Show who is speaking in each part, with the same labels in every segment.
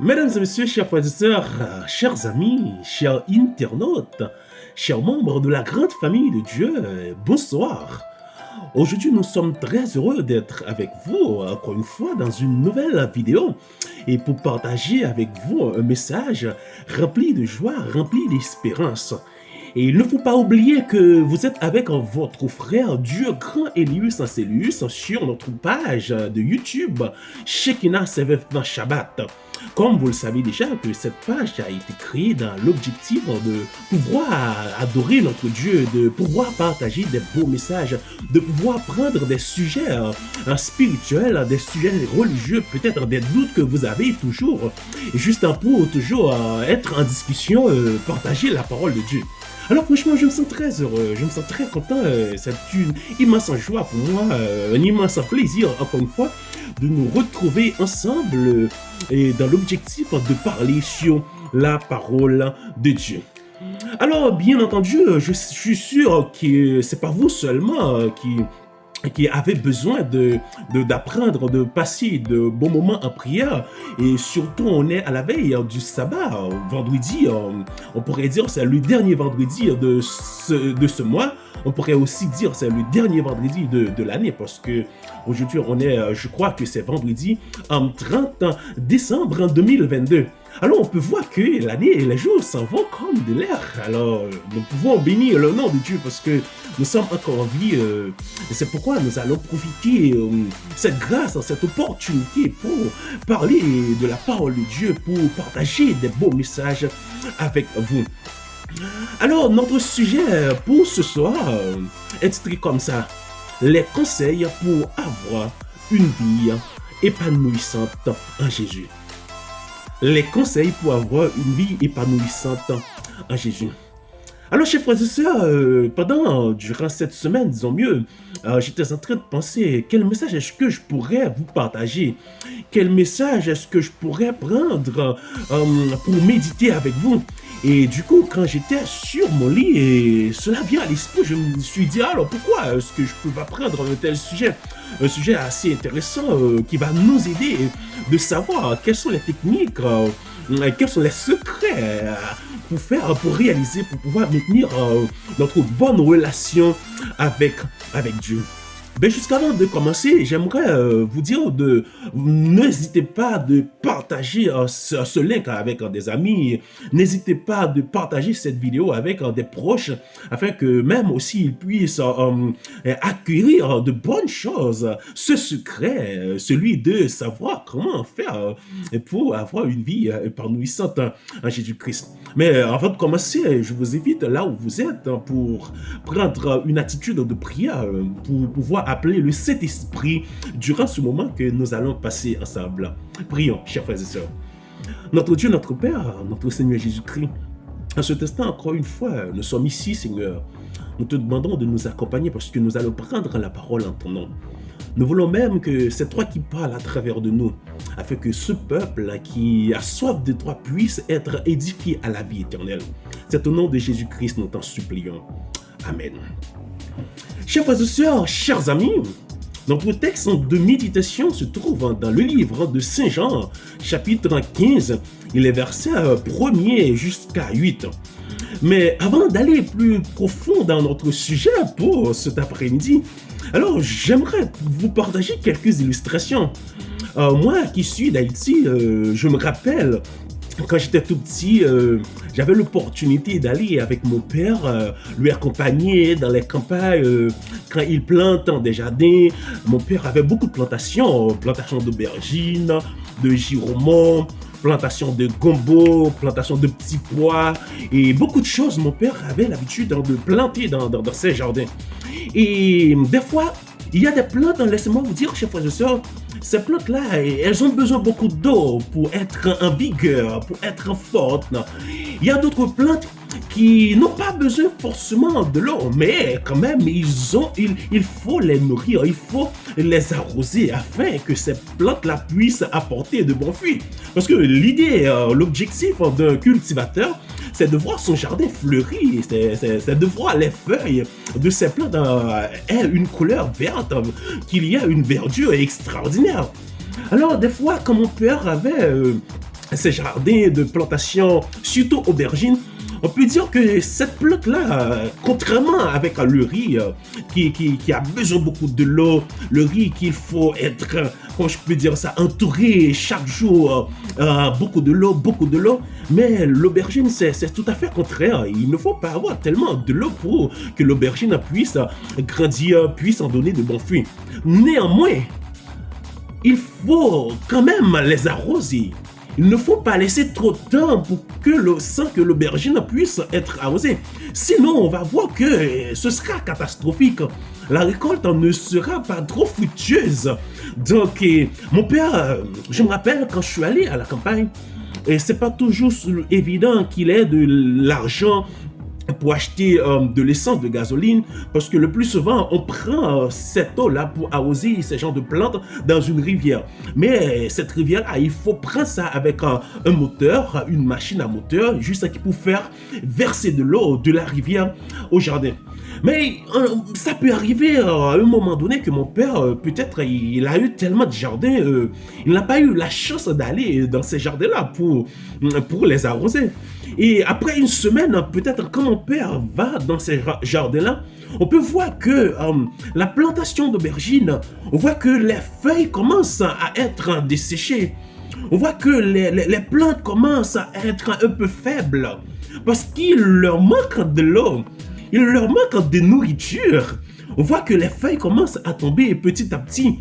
Speaker 1: Mesdames et messieurs, chers frères et sœurs, chers amis, chers internautes, chers membres de la grande famille de Dieu, bonsoir. Aujourd'hui, nous sommes très heureux d'être avec vous, encore une fois, dans une nouvelle vidéo et pour partager avec vous un message rempli de joie, rempli d'espérance. Et il ne faut pas oublier que vous êtes avec votre frère Dieu Grand Elius Ancelius sur notre page de YouTube Shekinah Seventh Shabbat. Comme vous le savez déjà, que cette page a été créée dans l'objectif de pouvoir adorer notre Dieu, de pouvoir partager des beaux messages, de pouvoir prendre des sujets spirituels, des sujets religieux, peut-être des doutes que vous avez toujours, juste pour toujours être en discussion, partager la parole de Dieu. Alors franchement, je me sens très heureux, je me sens très content, c'est une immense joie pour moi, un immense plaisir, encore une fois, de nous retrouver ensemble et dans l'objectif de parler sur la parole de Dieu. Alors, bien entendu, je suis sûr que c'est pas vous seulement qui avait besoin d'apprendre, de passer de bons moments en prière. Et surtout, on est à la veille du sabbat, vendredi, on pourrait dire c'est le dernier vendredi de ce mois. On pourrait aussi dire c'est le dernier vendredi de l'année parce que aujourd'hui, on est, je crois que c'est vendredi 30 décembre 2022. Alors on peut voir que l'année et les jours s'en vont comme de l'air. Alors nous pouvons bénir le nom de Dieu parce que nous sommes encore en vie. Et c'est pourquoi nous allons profiter de cette grâce, cette opportunité pour parler de la parole de Dieu, pour partager des beaux messages avec vous. Alors notre sujet pour ce soir est titré comme ça: les conseils pour avoir une vie épanouissante en Jésus. Les conseils pour avoir une vie épanouissante en Jésus. Alors, chers frères et sœurs, durant cette semaine, disons mieux, j'étais en train de penser quel message est-ce que je pourrais vous partager, quel message est-ce que je pourrais prendre pour méditer avec vous. Et du coup, quand j'étais sur mon lit, et cela vient à l'esprit, je me suis dit, alors pourquoi est-ce que je peux pas prendre un tel sujet? Un sujet assez intéressant qui va nous aider de savoir quelles sont les techniques, quels sont les secrets pour réaliser, pour pouvoir maintenir notre bonne relation avec Dieu. Ben jusqu'avant de commencer, j'aimerais vous dire n'hésitez pas de partager ce link avec des amis, n'hésitez pas de partager cette vidéo avec des proches, afin que même aussi ils puissent acquérir de bonnes choses, ce secret, celui de savoir comment faire pour avoir une vie épanouissante en Jésus-Christ. Mais avant de commencer, je vous invite là où vous êtes pour prendre une attitude de prière, pour pouvoir appeler le Saint-Esprit durant ce moment que nous allons passer ensemble. Prions, chers frères et sœurs. Notre Dieu, notre Père, notre Seigneur Jésus-Christ, en cet instant, encore une fois, nous sommes ici, Seigneur. Nous te demandons de nous accompagner parce que nous allons prendre la parole en ton nom. Nous voulons même que c'est toi qui parles à travers de nous, afin que ce peuple qui a soif de toi puisse être édifié à la vie éternelle. C'est au nom de Jésus-Christ nous t'en supplions. Amen. Chers frères et sœurs, chers amis, notre texte de méditation se trouve dans le livre de Saint Jean, chapitre 15, et les versets 1er jusqu'à 8. Mais avant d'aller plus profond dans notre sujet pour cet après-midi, alors j'aimerais vous partager quelques illustrations. Moi qui suis d'Haïti, je me rappelle quand j'étais tout petit, j'avais l'opportunité d'aller avec mon père, lui accompagner dans les campagnes quand il plante dans des jardins. Mon père avait beaucoup de plantations d'aubergines, de giromons, plantation de gombo, plantation de petits pois et beaucoup de choses. Mon père avait l'habitude de planter dans ses jardins. Et des fois, il y a des plantes, laissez-moi vous dire, chers frères et sœurs, ces plantes-là, elles ont besoin beaucoup d'eau pour être en vigueur, pour être fortes. Il y a d'autres plantes qui n'ont pas besoin forcément de l'eau, mais quand même, il faut les nourrir, il faut les arroser afin que ces plantes-là puissent apporter de bons fruits. Parce que l'idée, l'objectif d'un cultivateur, c'est de voir son jardin fleurir, c'est de voir les feuilles de ces plantes aient une couleur verte, qu'il y a une verdure extraordinaire. Alors, des fois, quand mon père avait ces jardins de plantation, surtout aubergines, on peut dire que cette plante-là, contrairement avec le riz, qui a besoin beaucoup de l'eau, le riz qu'il faut être, comment je peux dire ça, entouré chaque jour, beaucoup de l'eau, mais l'aubergine, c'est tout à fait contraire. Il ne faut pas avoir tellement de l'eau pour que l'aubergine puisse grandir, puisse en donner de bons fruits. Néanmoins, il faut quand même les arroser. Il ne faut pas laisser trop de temps sans que l'aubergine puisse être arrosée. Sinon, on va voir que ce sera catastrophique. La récolte ne sera pas trop fructueuse. Donc, mon père, je me rappelle quand je suis allé à la campagne, et c'est pas toujours évident qu'il ait de l'argent pour acheter de l'essence de gasoline, parce que le plus souvent on prend cette eau là pour arroser ces genres de plantes dans une rivière, mais cette rivière là il faut prendre ça avec un moteur, une machine à moteur, juste qui pour faire verser de l'eau de la rivière au jardin. Mais ça peut arriver à un moment donné que mon père, peut-être, il a eu tellement de jardins, il n'a pas eu la chance d'aller dans ces jardins-là pour les arroser. Et après une semaine, peut-être, quand mon père va dans ces jardins-là, on peut voir que la plantation d'aubergines, on voit que les feuilles commencent à être desséchées. On voit que les plantes commencent à être un peu faibles parce qu'il leur manque de l'eau. Il leur manque de nourriture. On voit que les feuilles commencent à tomber petit à petit.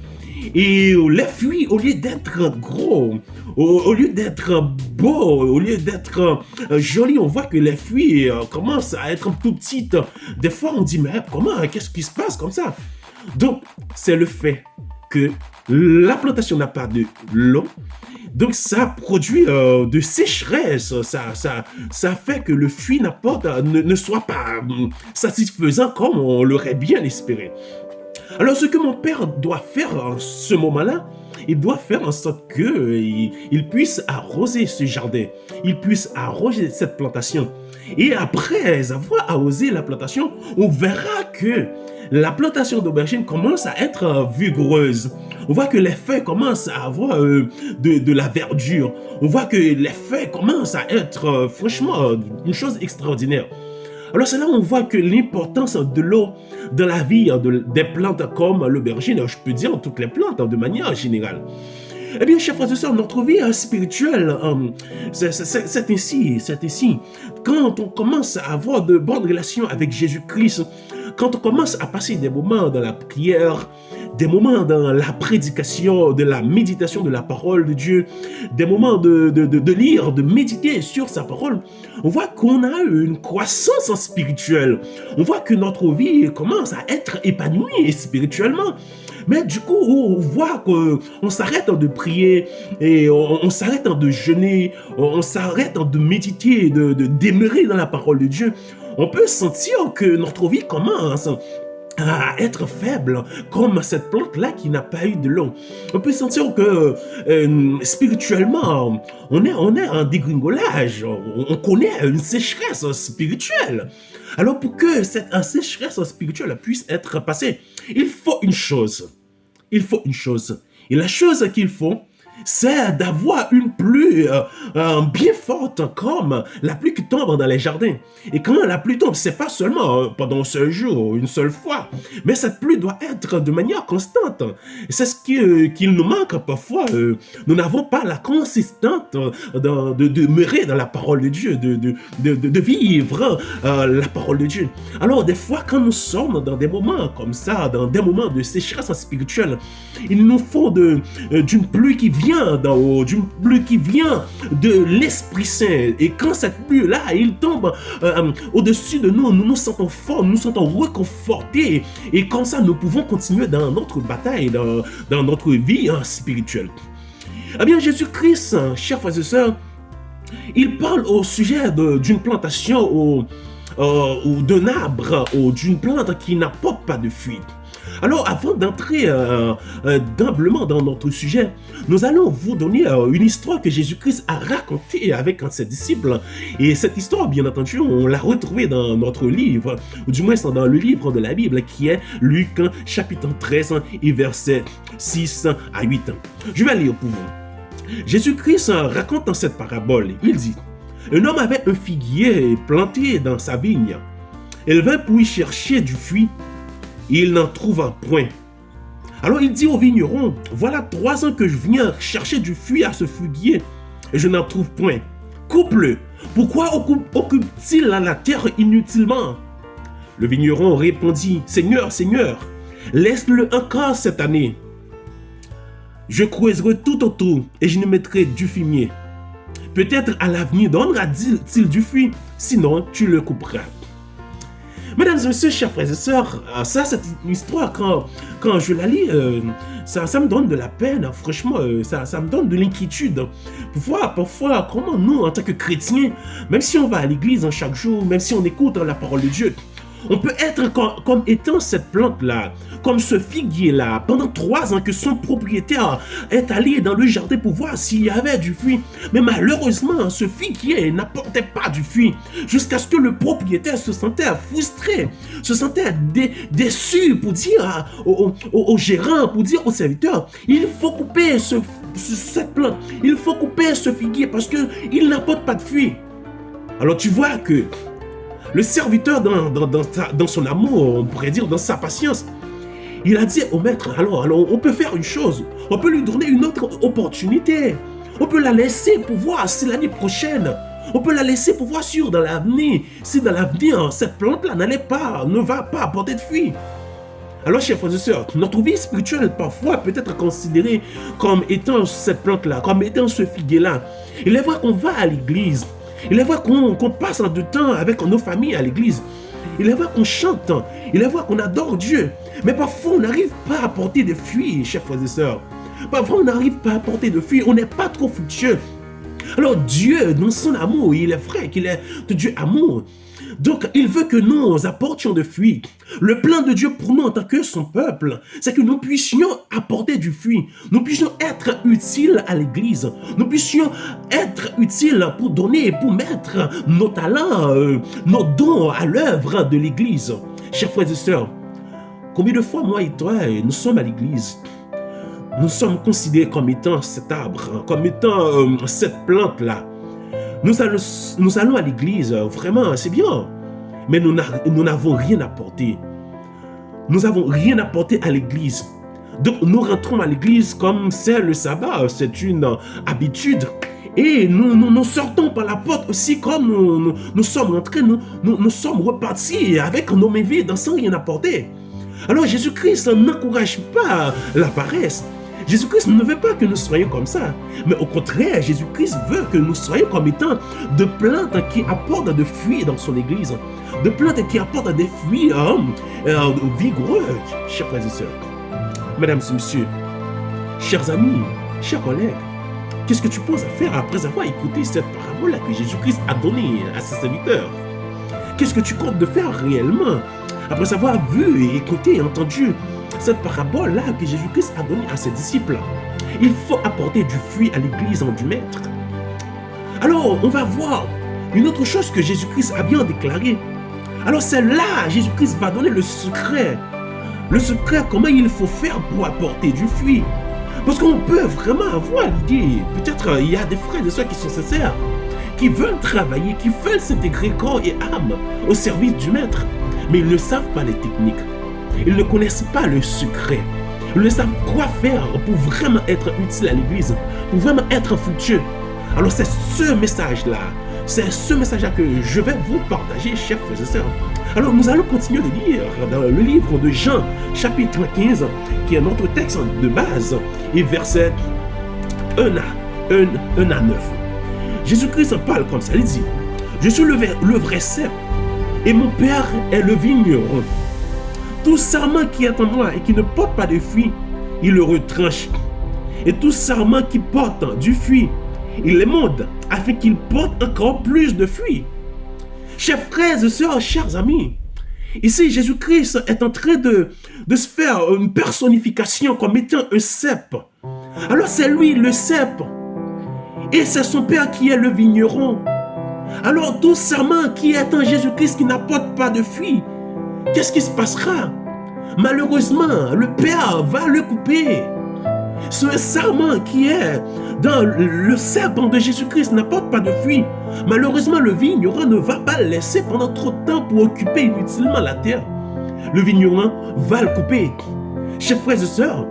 Speaker 1: Et les fruits, au lieu d'être gros, au lieu d'être beaux, au lieu d'être jolis, on voit que les fruits commencent à être tout petits. Des fois, on dit, mais comment, qu'est-ce qui se passe comme ça? Donc, c'est le fait que la plantation n'a pas de l'eau. Donc, ça produit de sécheresse. Ça fait que le fruit ne soit pas satisfaisant comme on l'aurait bien espéré. Alors, ce que mon père doit faire en ce moment-là, il doit faire en sorte qu'il puisse arroser ce jardin, il puisse arroser cette plantation. Et après avoir arrosé la plantation, on verra que la plantation d'aubergine commence à être vigoureuse. On voit que les feuilles commencent à avoir de la verdure. On voit que les feuilles commencent à être franchement une chose extraordinaire. Alors c'est là où on voit que l'importance de l'eau dans la vie des plantes comme l'aubergine, je peux dire toutes les plantes de manière générale. Eh bien, chers frères et sœurs, notre vie spirituelle, c'est ainsi. Quand on commence à avoir de bonnes relations avec Jésus-Christ, quand on commence à passer des moments dans la prière, des moments dans la prédication, de la méditation de la parole de Dieu, des moments de lire, de méditer sur sa parole, on voit qu'on a une croissance spirituelle. On voit que notre vie commence à être épanouie spirituellement. Mais du coup, on voit qu'on s'arrête de prier et on s'arrête de jeûner, on s'arrête de méditer, de demeurer dans la parole de Dieu. On peut sentir que notre vie commence à être faible, comme cette plante-là qui n'a pas eu de l'eau. On peut sentir que spirituellement, on est en dégringolage, on connaît une sécheresse spirituelle. Alors pour que cette sécheresse spirituelle puisse être passée, il faut une chose. Et la chose qu'il faut, c'est d'avoir une pluie bien forte comme la pluie qui tombe dans les jardins. Et quand la pluie tombe, c'est pas seulement pendant un seul jour, une seule fois, mais cette pluie doit être de manière constante. Et c'est ce qu'il nous manque parfois. Nous n'avons pas la consistance de demeurer dans la parole de Dieu, de vivre la parole de Dieu. Alors des fois, quand nous sommes dans des moments comme ça, dans des moments de sécheresse spirituelle, il nous faut d'une pluie qui vient d'en haut, d'une pluie qui vient de l'Esprit Saint. Et quand cette pluie-là, il tombe au-dessus de nous, nous nous sentons forts, nous nous sentons réconfortés. Et comme ça, nous pouvons continuer dans notre bataille, dans notre vie spirituelle. Eh bien, Jésus-Christ, chers frères et sœurs, il parle au sujet d'une plantation ou d'un arbre ou d'une plante qui n'apporte pas de fruits. Alors, avant d'entrer d'humblement dans notre sujet, nous allons vous donner une histoire que Jésus-Christ a racontée avec ses disciples. Et cette histoire, bien entendu, on l'a retrouvée dans notre livre, ou du moins dans le livre de la Bible, qui est Luc, chapitre 13, et versets 6 à 8. Je vais lire pour vous. Jésus-Christ raconte dans cette parabole, il dit, un homme avait un figuier planté dans sa vigne. Il vint pour y chercher du fruit, et il n'en trouva point. Alors il dit au vigneron, voilà 3 ans que je viens chercher du fruit à ce figuier, et je n'en trouve point. Coupe-le, pourquoi occupe-t-il la terre inutilement? Le vigneron répondit, Seigneur, Seigneur, laisse-le encore cette année. Je creuserai tout autour et je ne mettrai du fumier. Peut-être à l'avenir donnera-t-il du fruit, sinon tu le couperas. Mesdames et messieurs, chers frères et sœurs, ça c'est une histoire, quand je la lis, ça me donne de la peine, franchement, ça me donne de l'inquiétude. Parfois, comment nous, en tant que chrétiens, même si on va à l'église chaque jour, même si on écoute la parole de Dieu, on peut être comme étant cette plante-là, comme ce figuier-là, pendant 3 ans que son propriétaire est allé dans le jardin pour voir s'il y avait du fruit. Mais malheureusement, ce figuier n'apportait pas du fruit, jusqu'à ce que le propriétaire se sentait frustré, se sentait déçu pour dire au gérant, pour dire au serviteur, il faut couper cette plante, il faut couper ce figuier parce qu'il n'apporte pas de fruit. Alors tu vois que le serviteur, dans son amour, on pourrait dire dans sa patience, il a dit au maître, alors on peut faire une chose, on peut lui donner une autre opportunité, on peut la laisser pour voir si l'année prochaine, on peut la laisser pour voir si dans l'avenir, cette plante-là ne va pas apporter de fruits. Alors, chers frères et sœurs, notre vie spirituelle parfois peut être considérée comme étant cette plante-là, comme étant ce figuier-là. Il est vrai qu'on va à l'église, il est vrai qu'on passe du temps avec nos familles à l'église. Il est vrai qu'on chante. Il est vrai qu'on adore Dieu. Mais parfois, on n'arrive pas à apporter de fruits, chers frères et sœurs. Parfois, on n'arrive pas à apporter de fruits. On n'est pas trop fructueux. Alors, Dieu, dans son amour, il est vrai qu'il est de Dieu amour. Donc, il veut que nous apportions de fruits. Le plan de Dieu pour nous en tant que son peuple, c'est que nous puissions apporter du fruit. Nous puissions être utiles à l'église. Nous puissions être utiles pour donner, pour mettre nos talents, nos dons à l'œuvre de l'église. Chers frères et sœurs, combien de fois, moi et toi, nous sommes à l'église, nous sommes considérés comme étant cet arbre, comme étant cette plante-là. Nous allons à l'église, vraiment, c'est bien, mais nous n'avons rien apporté. Nous n'avons rien apporté à l'église. Donc, nous rentrons à l'église comme c'est le sabbat, c'est une habitude. Et nous sortons par la porte aussi comme nous sommes rentrés, nous sommes repartis avec nos mains vides sans rien apporter. Alors, Jésus-Christ n'encourage pas la paresse. Jésus-Christ ne veut pas que nous soyons comme ça. Mais au contraire, Jésus-Christ veut que nous soyons comme étant de plantes qui apportent des fruits dans son église. De plantes qui apportent des fruits vigoureux, chers frères et sœurs. Mesdames et messieurs, chers amis, chers collègues, qu'est-ce que tu penses à faire après avoir écouté cette parabole que Jésus-Christ a donnée à ses serviteurs? Qu'est-ce que tu comptes de faire réellement après avoir vu et écouté et entendu cette parabole-là que Jésus-Christ a donnée à ses disciples? Il faut apporter du fruit à l'église du Maître. Alors, on va voir une autre chose que Jésus-Christ a bien déclaré. Alors, c'est là, Jésus-Christ va donner le secret. Le secret, comment il faut faire pour apporter du fruit. Parce qu'on peut vraiment avoir l'idée, peut-être il y a des frères et sœurs qui sont sincères, qui veulent travailler, qui veulent s'intégrer corps et âme au service du Maître. Mais ils ne savent pas les techniques. Ils ne connaissent pas le secret. Ils ne savent quoi faire pour vraiment être utile à l'église, pour vraiment être fructueux. Alors c'est ce message-là que je vais vous partager, chers frères et sœurs. Alors nous allons continuer de lire dans le livre de Jean, chapitre 15, qui est notre texte de base, et versets 1 à 9. Jésus-Christ parle comme ça, il dit, « Je suis le vrai cep, et mon Père est le vigneron. Tout sarment qui est en moi et qui ne porte pas de fruit, il le retranche. Et tout sarment qui porte du fruit, il l'émonde, afin qu'il porte encore plus de fruits. » Chers frères et sœurs, chers amis, ici Jésus-Christ est en train de se faire une personnification comme étant un cep. Alors c'est lui le cep, et c'est son Père qui est le vigneron. Alors tout sarment qui est en Jésus-Christ qui n'apporte pas de fruits, qu'est-ce qui se passera? Malheureusement, le Père va le couper. Ce sarment qui est dans le serpent de Jésus-Christ n'apporte pas de fruits. Malheureusement, le vigneron ne va pas le laisser pendant trop de temps pour occuper inutilement la terre. Le vigneron va le couper. Chers frères et sœurs,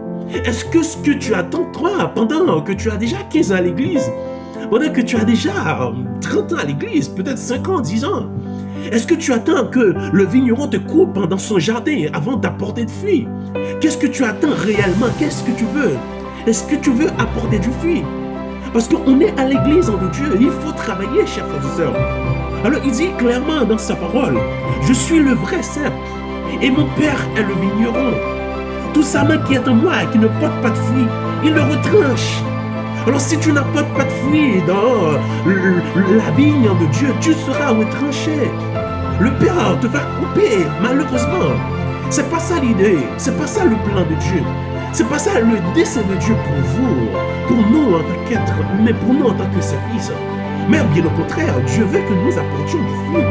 Speaker 1: est-ce que ce que tu attends, toi, pendant que tu as déjà 15 ans à l'église, pendant que tu as déjà 30 ans à l'église, peut-être 5 ans, 10 ans, est-ce que tu attends que le vigneron te coupe dans son jardin avant d'apporter de fruits? Qu'est-ce que tu attends réellement? Qu'est-ce que tu veux? Est-ce que tu veux apporter du fruit? Parce qu'on est à l'église de Dieu, il faut travailler, chers frères et sœurs. Alors il dit clairement dans sa parole, je suis le vrai cep et mon père est le vigneron. Tout sarment qui est en moi, qui ne porte pas de fruits, il le retranche. Alors si tu n'apportes pas de fruits dans la vigne de Dieu, tu seras retranché. Le Père te va couper, malheureusement. C'est pas ça l'idée, c'est pas ça le plan de Dieu. C'est pas ça le dessein de Dieu pour vous, pour nous en tant qu'être, mais pour nous en tant que ses fils. Mais bien au contraire, Dieu veut que nous apportions du fruit.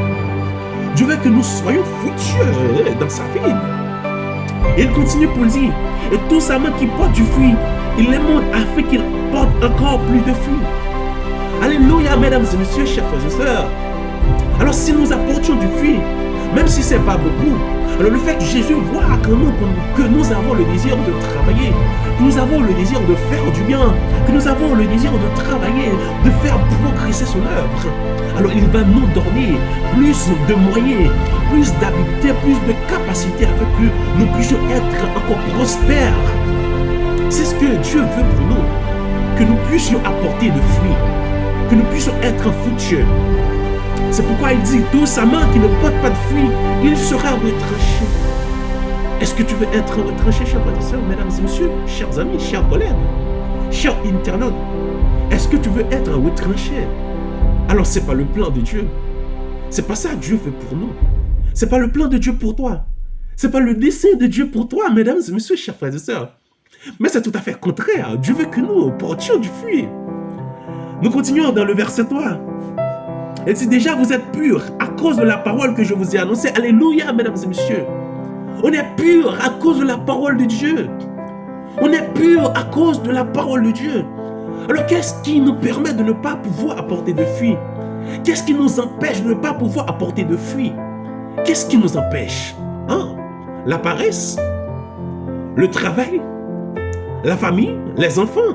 Speaker 1: Dieu veut que nous soyons fructueux dans sa vie. Et il continue pour dire, et tout sarment qui porte du fruit, il les montre afin qu'il porte encore plus de fruits. Alléluia, mesdames et messieurs, chers frères et sœurs. Alors si nous apportions du fruit, même si ce n'est pas beaucoup, alors le fait que Jésus voit que nous avons le désir de travailler, que nous avons le désir de faire du bien, que nous avons le désir de travailler, de faire progresser son œuvre, alors il va nous donner plus de moyens, plus d'habileté, plus de capacité afin que nous puissions être encore prospères. C'est ce que Dieu veut pour nous, que nous puissions apporter de fruits, que nous puissions être fructueux. C'est pourquoi il dit, tout sarment qui ne porte pas de fruits, il sera retranché. Est-ce que tu veux être retranché, chers frères et sœurs, mesdames et messieurs, chers amis, chers collègues, chers internautes? Est-ce que tu veux être retranché? Alors c'est pas le plan de Dieu. C'est pas ça que Dieu veut pour nous. C'est pas le plan de Dieu pour toi. C'est pas le dessein de Dieu pour toi, mesdames et messieurs, chers frères et sœurs. Mais c'est tout à fait contraire. Dieu veut que nous portions du fruit. Nous continuons dans le verset 3. Et si déjà vous êtes purs à cause de la parole que je vous ai annoncée, alléluia, mesdames et messieurs. On est purs à cause de la parole de Dieu. On est purs à cause de la parole de Dieu. Alors qu'est-ce qui nous permet de ne pas pouvoir apporter de fruits? Qu'est-ce qui nous empêche de ne pas pouvoir apporter de fruits? Qu'est-ce qui nous empêche? La paresse, le travail, la famille, les enfants.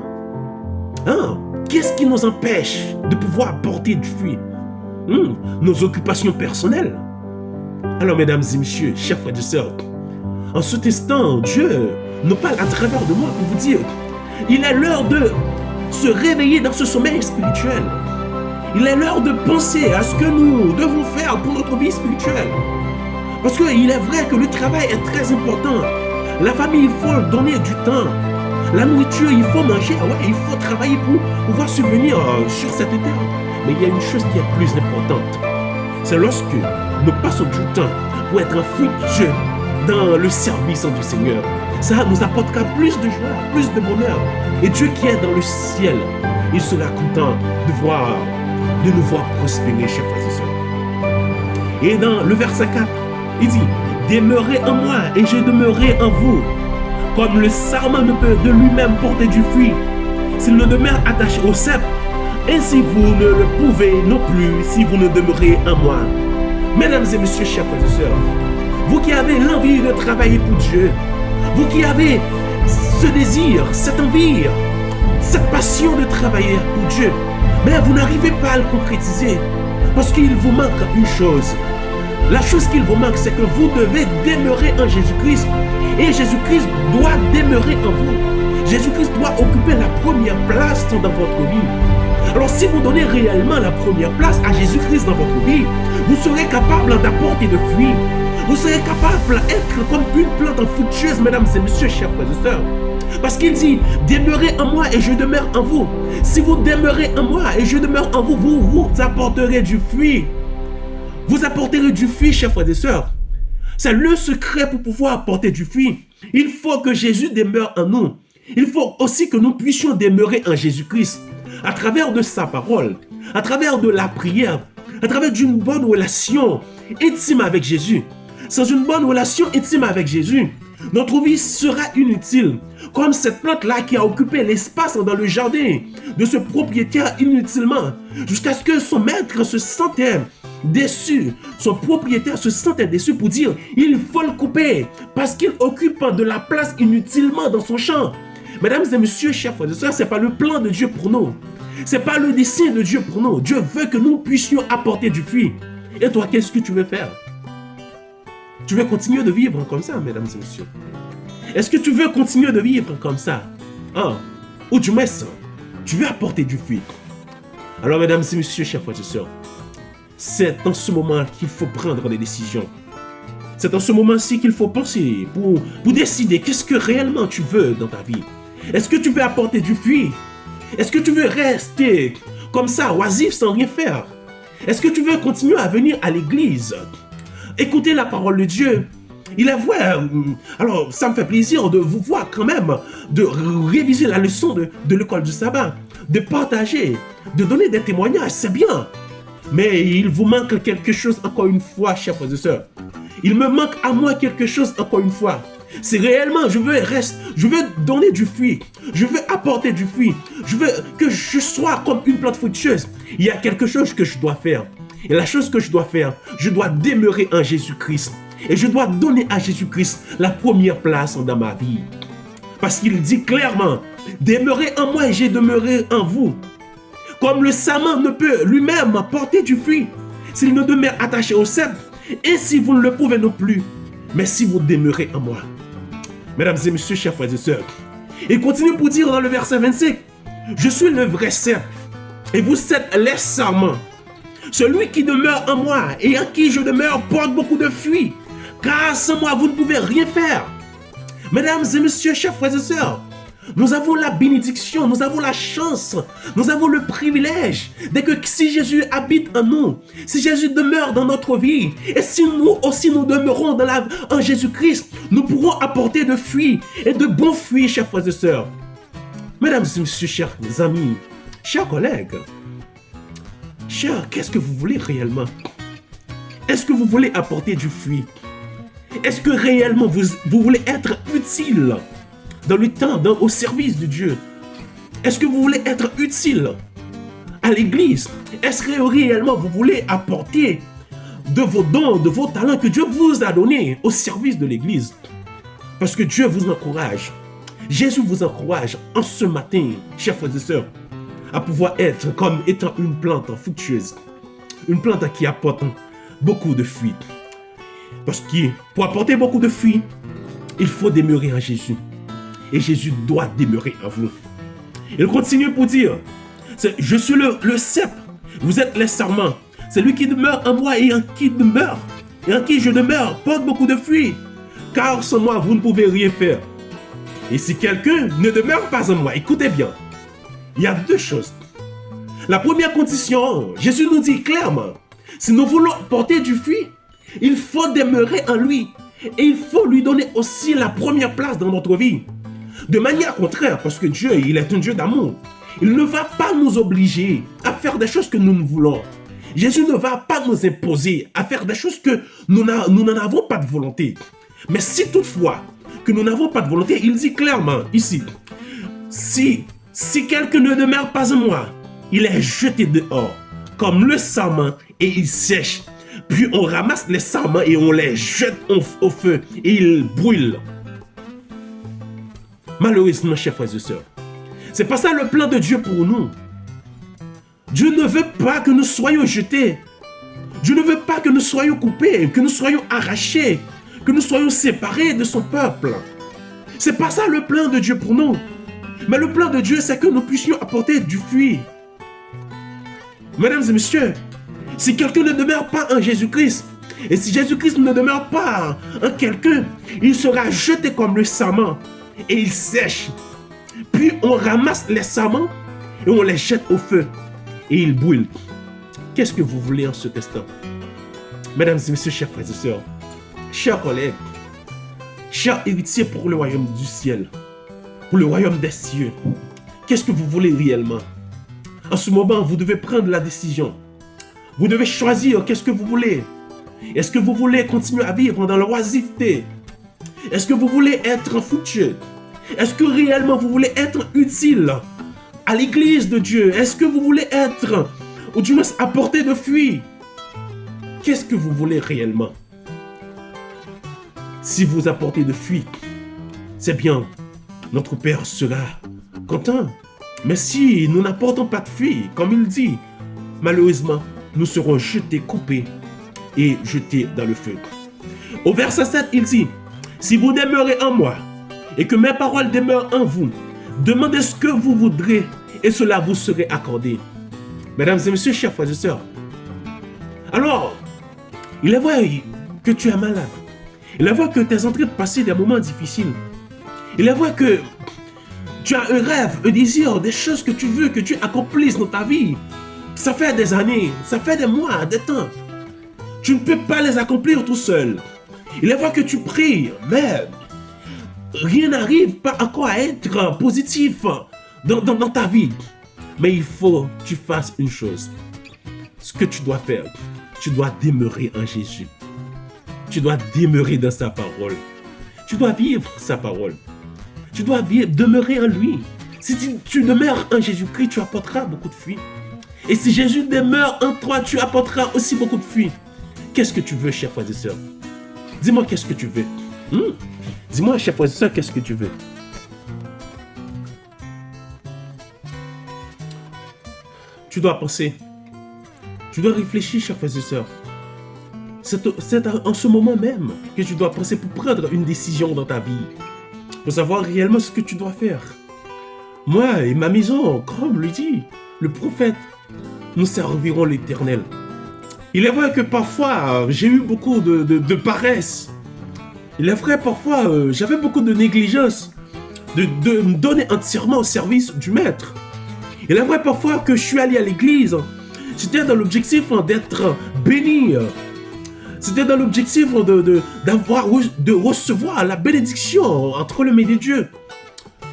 Speaker 1: Qu'est-ce qui nous empêche de pouvoir apporter du fruit? Nos occupations personnelles. Alors, mesdames et messieurs, chers frères et sœurs, en ce instant, Dieu nous parle à travers de moi pour vous dire, il est l'heure de se réveiller dans ce sommeil spirituel. Il est l'heure de penser à ce que nous devons faire pour notre vie spirituelle. Parce qu'il est vrai que le travail est très important. La famille, il faut donner du temps. La nourriture, il faut manger. Il faut travailler pour pouvoir subvenir sur cette terre. Mais il y a une chose qui est plus importante. C'est lorsque nous passons du temps pour être fructueux dans le service du Seigneur. Ça nous apportera plus de joie, plus de bonheur. Et Dieu qui est dans le ciel, il sera content de nous voir prospérer, chers frères et sœurs. Et dans le verset 4, il dit, demeurez en moi et je demeurerai en vous. Comme le sarment ne peut de lui-même porter du fruit s'il ne demeure attaché au cep, ainsi vous ne le pouvez non plus si vous ne demeurez en moi. Mesdames et messieurs, chers frères et sœurs, vous qui avez l'envie de travailler pour Dieu, vous qui avez ce désir, cette envie, cette passion de travailler pour Dieu, mais vous n'arrivez pas à le concrétiser parce qu'il vous manque une chose. La chose qu'il vous manque, c'est que vous devez demeurer en Jésus-Christ. Et Jésus-Christ doit demeurer en vous. Jésus-Christ doit occuper la première place dans votre vie. Alors si vous donnez réellement la première place à Jésus-Christ dans votre vie, vous serez capable d'apporter de fruits. Vous serez capable d'être comme une plante fructueuse, mesdames et messieurs, chers frères et sœurs. Parce qu'il dit, demeurez en moi et je demeure en vous. Si vous demeurez en moi et je demeure en vous, vous apporterez du fruit. Vous apporterez du fruit, chers frères et sœurs. C'est le secret pour pouvoir apporter du fruit. Il faut que Jésus demeure en nous. Il faut aussi que nous puissions demeurer en Jésus-Christ à travers de sa parole, à travers de la prière, à travers d'une bonne relation intime avec Jésus. Sans une bonne relation intime avec Jésus, Notre vie sera inutile, comme cette plante-là qui a occupé l'espace dans le jardin de ce propriétaire inutilement, jusqu'à ce que son maître se sentait déçu. Son propriétaire se sentait déçu pour dire, il faut le couper, parce qu'il occupe de la place inutilement dans son champ. Mesdames et messieurs, chers frères et sœurs, ce n'est pas le plan de Dieu pour nous. Ce n'est pas le dessein de Dieu pour nous. Dieu veut que nous puissions apporter du fruit. Et toi, qu'est-ce que tu veux faire? Tu veux continuer de vivre comme ça, mesdames et messieurs? Est-ce que tu veux continuer de vivre comme ça? Ou du moins, tu veux apporter du fruit? Alors, mesdames et messieurs, chers frères et sœurs, c'est en ce moment qu'il faut prendre des décisions. C'est en ce moment-ci qu'il faut penser pour décider qu'est-ce que réellement tu veux dans ta vie. Est-ce que tu veux apporter du fruit? Est-ce que tu veux rester comme ça, oisif, sans rien faire? Est-ce que tu veux continuer à venir à l'église? Écouter la parole de Dieu? Il est vrai, alors ça me fait plaisir de vous voir quand même, de réviser la leçon de l'école du sabbat, de partager, de donner des témoignages, c'est bien. Mais il vous manque quelque chose encore une fois, chers frères et sœurs. Il me manque à moi quelque chose encore une fois. C'est réellement, je veux donner du fruit. Je veux apporter du fruit. Je veux que je sois comme une plante fructueuse. Il y a quelque chose que je dois faire. Et la chose que je dois faire, je dois demeurer en Jésus-Christ. Et je dois donner à Jésus-Christ la première place dans ma vie. Parce qu'il dit clairement, demeurez en moi et j'ai demeuré en vous. Comme le sarment ne peut lui-même porter du fruit s'il ne demeure attaché au cep, et si vous ne le pouvez non plus, mais si vous demeurez en moi. Mesdames et messieurs, chers frères et sœurs, il continue pour dire dans le verset 25, je suis le vrai cep, et vous êtes les sarments. Celui qui demeure en moi et en qui je demeure porte beaucoup de fruits, car sans moi vous ne pouvez rien faire. Mesdames et messieurs, chers frères et sœurs, nous avons la bénédiction, nous avons la chance, nous avons le privilège de que si Jésus habite en nous, si Jésus demeure dans notre vie, et si nous aussi nous demeurons en Jésus-Christ, nous pourrons apporter de fruits et de bons fruits, chers frères et sœurs. Mesdames et messieurs, chers amis, chers collègues, chers, qu'est-ce que vous voulez réellement? Est-ce que vous voulez apporter du fruit? Est-ce que réellement vous voulez être utile dans le temps, au service de Dieu? Est-ce que vous voulez être utile à l'église? Est-ce que réellement vous voulez apporter de vos dons, de vos talents que Dieu vous a donnés au service de l'église? Parce que Dieu vous encourage. Jésus vous encourage en ce matin, chers frères et sœurs, à pouvoir être comme étant une plante fructueuse. Une plante qui apporte beaucoup de fruits. Parce que pour apporter beaucoup de fruits, il faut demeurer en Jésus. Et Jésus doit demeurer en vous. Il continue pour dire, je suis le cep, vous êtes les sarments. Celui qui demeure en moi et en qui je demeure porte beaucoup de fruits. Car sans moi, vous ne pouvez rien faire. Et si quelqu'un ne demeure pas en moi, écoutez bien, il y a deux choses. La première condition, Jésus nous dit clairement, si nous voulons porter du fruit, il faut demeurer en lui. Et il faut lui donner aussi la première place dans notre vie. De manière contraire, parce que Dieu, il est un Dieu d'amour. Il ne va pas nous obliger à faire des choses que nous ne voulons. Jésus ne va pas nous imposer à faire des choses que nous n'en avons pas de volonté. Mais si toutefois que nous n'avons pas de volonté, il dit clairement ici, si quelqu'un ne demeure pas en moi, il est jeté dehors, comme le sarment, et il sèche. Puis on ramasse les sarments et on les jette au feu et ils brûlent. Malheureusement, chers frères et sœurs, c'est pas ça le plan de Dieu pour nous. Dieu ne veut pas que nous soyons jetés. Dieu ne veut pas que nous soyons coupés, que nous soyons arrachés, que nous soyons séparés de son peuple. C'est pas ça le plan de Dieu pour nous. Mais le plan de Dieu, c'est que nous puissions apporter du fruit. Mesdames et messieurs, si quelqu'un ne demeure pas en Jésus-Christ, et si Jésus-Christ ne demeure pas en quelqu'un, il sera jeté comme le sarment et il sèche. Puis on ramasse les sarments et on les jette au feu et ils brûlent. Qu'est-ce que vous voulez en ce instant? Mesdames et messieurs, chers frères et sœurs, chers collègues, chers héritiers pour le royaume du ciel, pour le royaume des cieux, qu'est-ce que vous voulez réellement? En ce moment, vous devez prendre la décision. Vous devez choisir qu'est-ce que vous voulez. Est-ce que vous voulez continuer à vivre dans l'oisiveté? Est-ce que vous voulez être fructueux? Est-ce que réellement vous voulez être utile à l'église de Dieu? Est-ce que vous voulez être, ou du moins apporter de fruits? Qu'est-ce que vous voulez réellement? Si vous apportez de fruits, c'est bien, notre Père sera content. Mais si nous n'apportons pas de fruits, comme il dit, malheureusement, nous serons jetés, coupés et jetés dans le feu. Au verset 7, il dit, si vous demeurez en moi et que mes paroles demeurent en vous, demandez ce que vous voudrez et cela vous sera accordé. Mesdames et messieurs, chers frères et sœurs, alors, il est vrai que tu es malade. Il est vrai que tu es en train de passer des moments difficiles. Il est vrai que tu as un rêve, un désir, des choses que tu veux que Dieu accomplisse dans ta vie. Ça fait des années, ça fait des mois, des temps. Tu ne peux pas les accomplir tout seul. Il est vrai que tu pries, mais rien n'arrive pas encore à être positif dans ta vie. Mais il faut que tu fasses une chose. Ce que tu dois faire, tu dois demeurer en Jésus. Tu dois demeurer dans sa parole. Tu dois vivre sa parole. Tu dois demeurer en lui. Si tu demeures en Jésus-Christ, tu apporteras beaucoup de fruits. Et si Jésus demeure en toi, tu apporteras aussi beaucoup de fruits. Qu'est-ce que tu veux, chers frères et sœurs? Dis-moi qu'est-ce que tu veux. Dis-moi, chers frères et sœurs, qu'est-ce que tu veux? Tu dois penser. Tu dois réfléchir, chers frères et sœurs. C'est en ce moment même que tu dois penser pour prendre une décision dans ta vie. Pour savoir réellement ce que tu dois faire. Moi et ma maison, comme le dit le prophète, nous servirons l'Éternel. Il est vrai que parfois, j'ai eu beaucoup de paresse. Il est vrai parfois, j'avais beaucoup de négligence de me donner entièrement au service du Maître. Il est vrai parfois que je suis allé à l'église. C'était dans l'objectif d'être béni. C'était dans l'objectif de recevoir la bénédiction entre les mains de Dieu,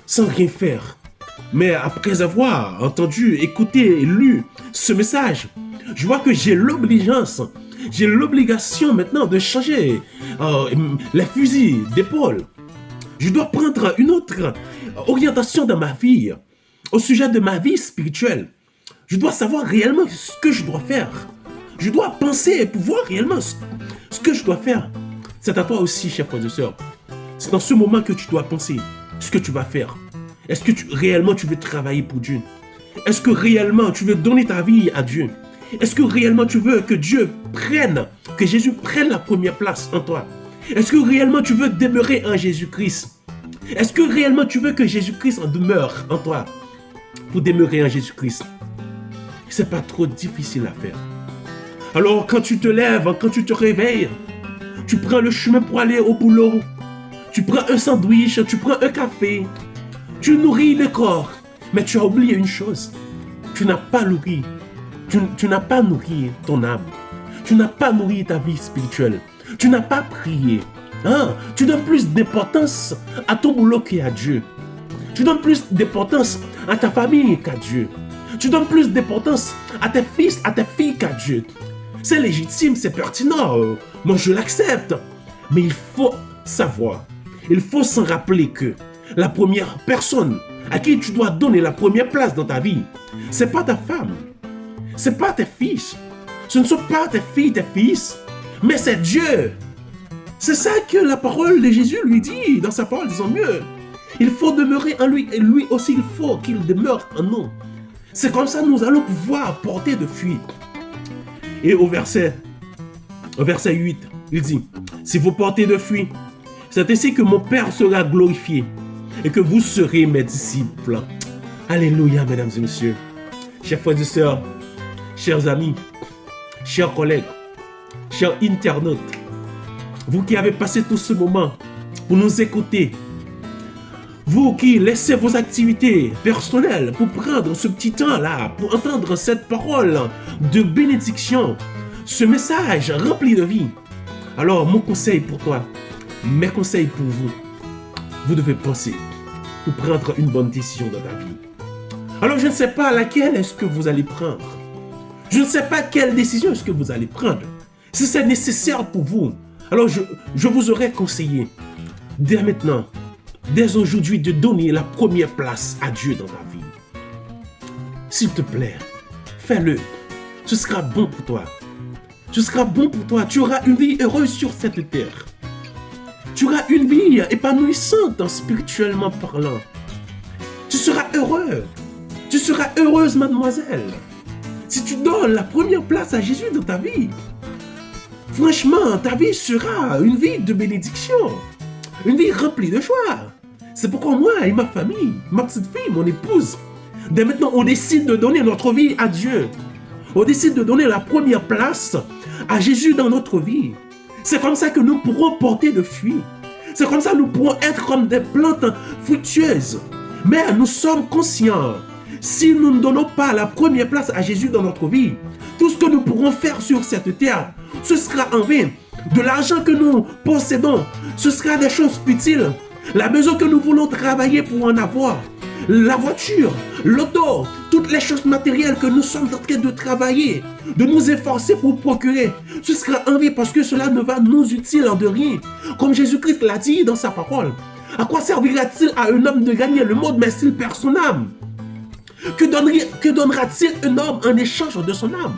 Speaker 1: sans rien faire. Mais après avoir entendu, écouté et lu ce message, je vois que j'ai l'obligation maintenant de changer les fusils d'épaule. Je dois prendre une autre orientation dans ma vie, au sujet de ma vie spirituelle. Je dois savoir réellement ce que je dois faire. Je dois penser et pouvoir réellement ce que je dois faire. C'est à toi aussi, chers frères et sœurs. C'est dans ce moment que tu dois penser ce que tu vas faire. Est-ce que réellement tu veux travailler pour Dieu? Est-ce que réellement tu veux donner ta vie à Dieu? Est-ce que réellement tu veux que Dieu prenne, que Jésus prenne la première place en toi? Est-ce que réellement tu veux demeurer en Jésus-Christ? Est-ce que réellement tu veux que Jésus-Christ en demeure en toi? Pour demeurer en Jésus-Christ, c'est pas trop difficile à faire. Alors quand tu te lèves, quand tu te réveilles, tu prends le chemin pour aller au boulot, tu prends un sandwich, tu prends un café, tu nourris le corps, mais tu as oublié une chose, tu n'as pas nourri, tu n'as pas nourri ton âme, tu n'as pas nourri ta vie spirituelle, tu n'as pas prié, tu donnes plus d'importance à ton boulot qu'à Dieu, tu donnes plus d'importance à ta famille qu'à Dieu, tu donnes plus d'importance à tes fils, à tes filles qu'à Dieu. C'est légitime, c'est pertinent, moi je l'accepte. Mais il faut savoir, il faut s'en rappeler que la première personne à qui tu dois donner la première place dans ta vie, c'est pas ta femme, c'est pas tes fils, ce ne sont pas tes filles, tes fils, mais c'est Dieu. C'est ça que la parole de Jésus lui dit dans sa parole, disons mieux. Il faut demeurer en lui et lui aussi il faut qu'il demeure en nous. C'est comme ça que nous allons pouvoir porter de fruits. Et au verset 8, il dit, si vous portez de fruits, c'est ainsi que mon Père sera glorifié et que vous serez mes disciples. Alléluia, mesdames et messieurs. Chers frères et sœurs, chers amis, chers collègues, chers internautes, vous qui avez passé tout ce moment pour nous écouter, vous qui laissez vos activités personnelles pour prendre ce petit temps-là, pour entendre cette parole de bénédiction, ce message rempli de vie. Alors, mon conseil pour toi, mes conseils pour vous, vous devez penser pour prendre une bonne décision dans ta vie. Alors, je ne sais pas laquelle est-ce que vous allez prendre. Je ne sais pas quelle décision est-ce que vous allez prendre. Si c'est nécessaire pour vous, alors je vous aurais conseillé dès maintenant, dès aujourd'hui, de donner la première place à Dieu dans ta vie. S'il te plaît, fais-le. Ce sera bon pour toi. Ce sera bon pour toi. Tu auras une vie heureuse sur cette terre. Tu auras une vie épanouissante spirituellement parlant. Tu seras heureux. Tu seras heureuse, mademoiselle. Si tu donnes la première place à Jésus dans ta vie, franchement, ta vie sera une vie de bénédiction. Une vie remplie de joie. C'est pourquoi moi et ma famille, ma petite fille, mon épouse, dès maintenant, on décide de donner notre vie à Dieu. On décide de donner la première place à Jésus dans notre vie. C'est comme ça que nous pourrons porter de fruits. C'est comme ça que nous pourrons être comme des plantes fructueuses. Mais nous sommes conscients, si nous ne donnons pas la première place à Jésus dans notre vie, tout ce que nous pourrons faire sur cette terre, ce sera en vain. De l'argent que nous possédons, ce sera des choses futiles. La maison que nous voulons travailler pour en avoir, la voiture, l'auto, toutes les choses matérielles que nous sommes en train de travailler, de nous efforcer pour procurer, ce sera en vain parce que cela ne va nous utile de rien. Comme Jésus-Christ l'a dit dans sa parole, à quoi servira-t-il à un homme de gagner le monde mais s'il perd son âme? Que donnera-t-il un homme en échange de son âme?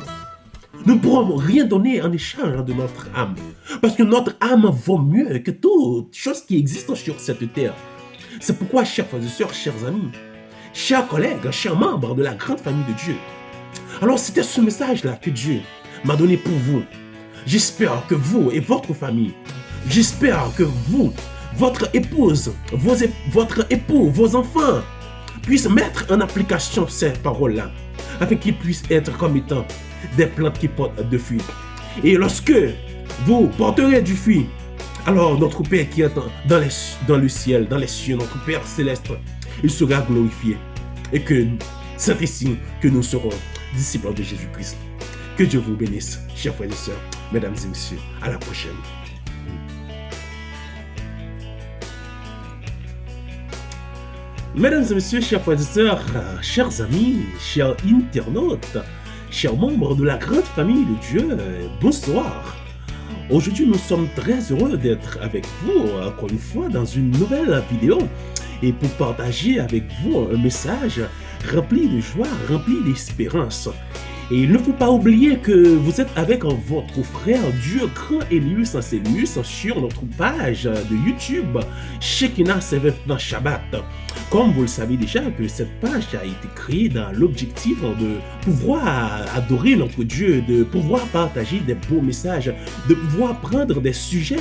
Speaker 1: Nous ne pourrons rien donner en échange de notre âme. Parce que notre âme vaut mieux que toute chose qui existe sur cette terre. C'est pourquoi, chers frères et sœurs, chers amis, chers collègues, chers membres de la grande famille de Dieu, alors c'était ce message-là que Dieu m'a donné pour vous. J'espère que vous et votre famille, j'espère que vous, votre épouse, votre époux, vos enfants, puissent mettre en application ces paroles-là, afin qu'ils puissent être comme étant des plantes qui portent de fruits. Et lorsque vous porterez du fruit, alors notre Père qui est dans le ciel, dans les cieux, notre Père céleste, il sera glorifié. Et que c'est ici que nous serons disciples de Jésus-Christ. Que Dieu vous bénisse, chers frères et sœurs, mesdames et messieurs. À la prochaine. Mesdames et messieurs, chers frères et sœurs, chers amis, chers internautes, chers membres de la grande famille de Dieu, bonsoir. Aujourd'hui, nous sommes très heureux d'être avec vous, encore une fois, dans une nouvelle vidéo et pour partager avec vous un message rempli de joie, rempli d'espérance. Et il ne faut pas oublier que vous êtes avec votre frère Dieu Grand Elius Ancelius sur notre page de YouTube Shekinah Seventh Shabbat. Comme vous le savez déjà que cette page a été créée dans l'objectif de pouvoir adorer notre Dieu, de pouvoir partager des beaux messages, de pouvoir prendre des sujets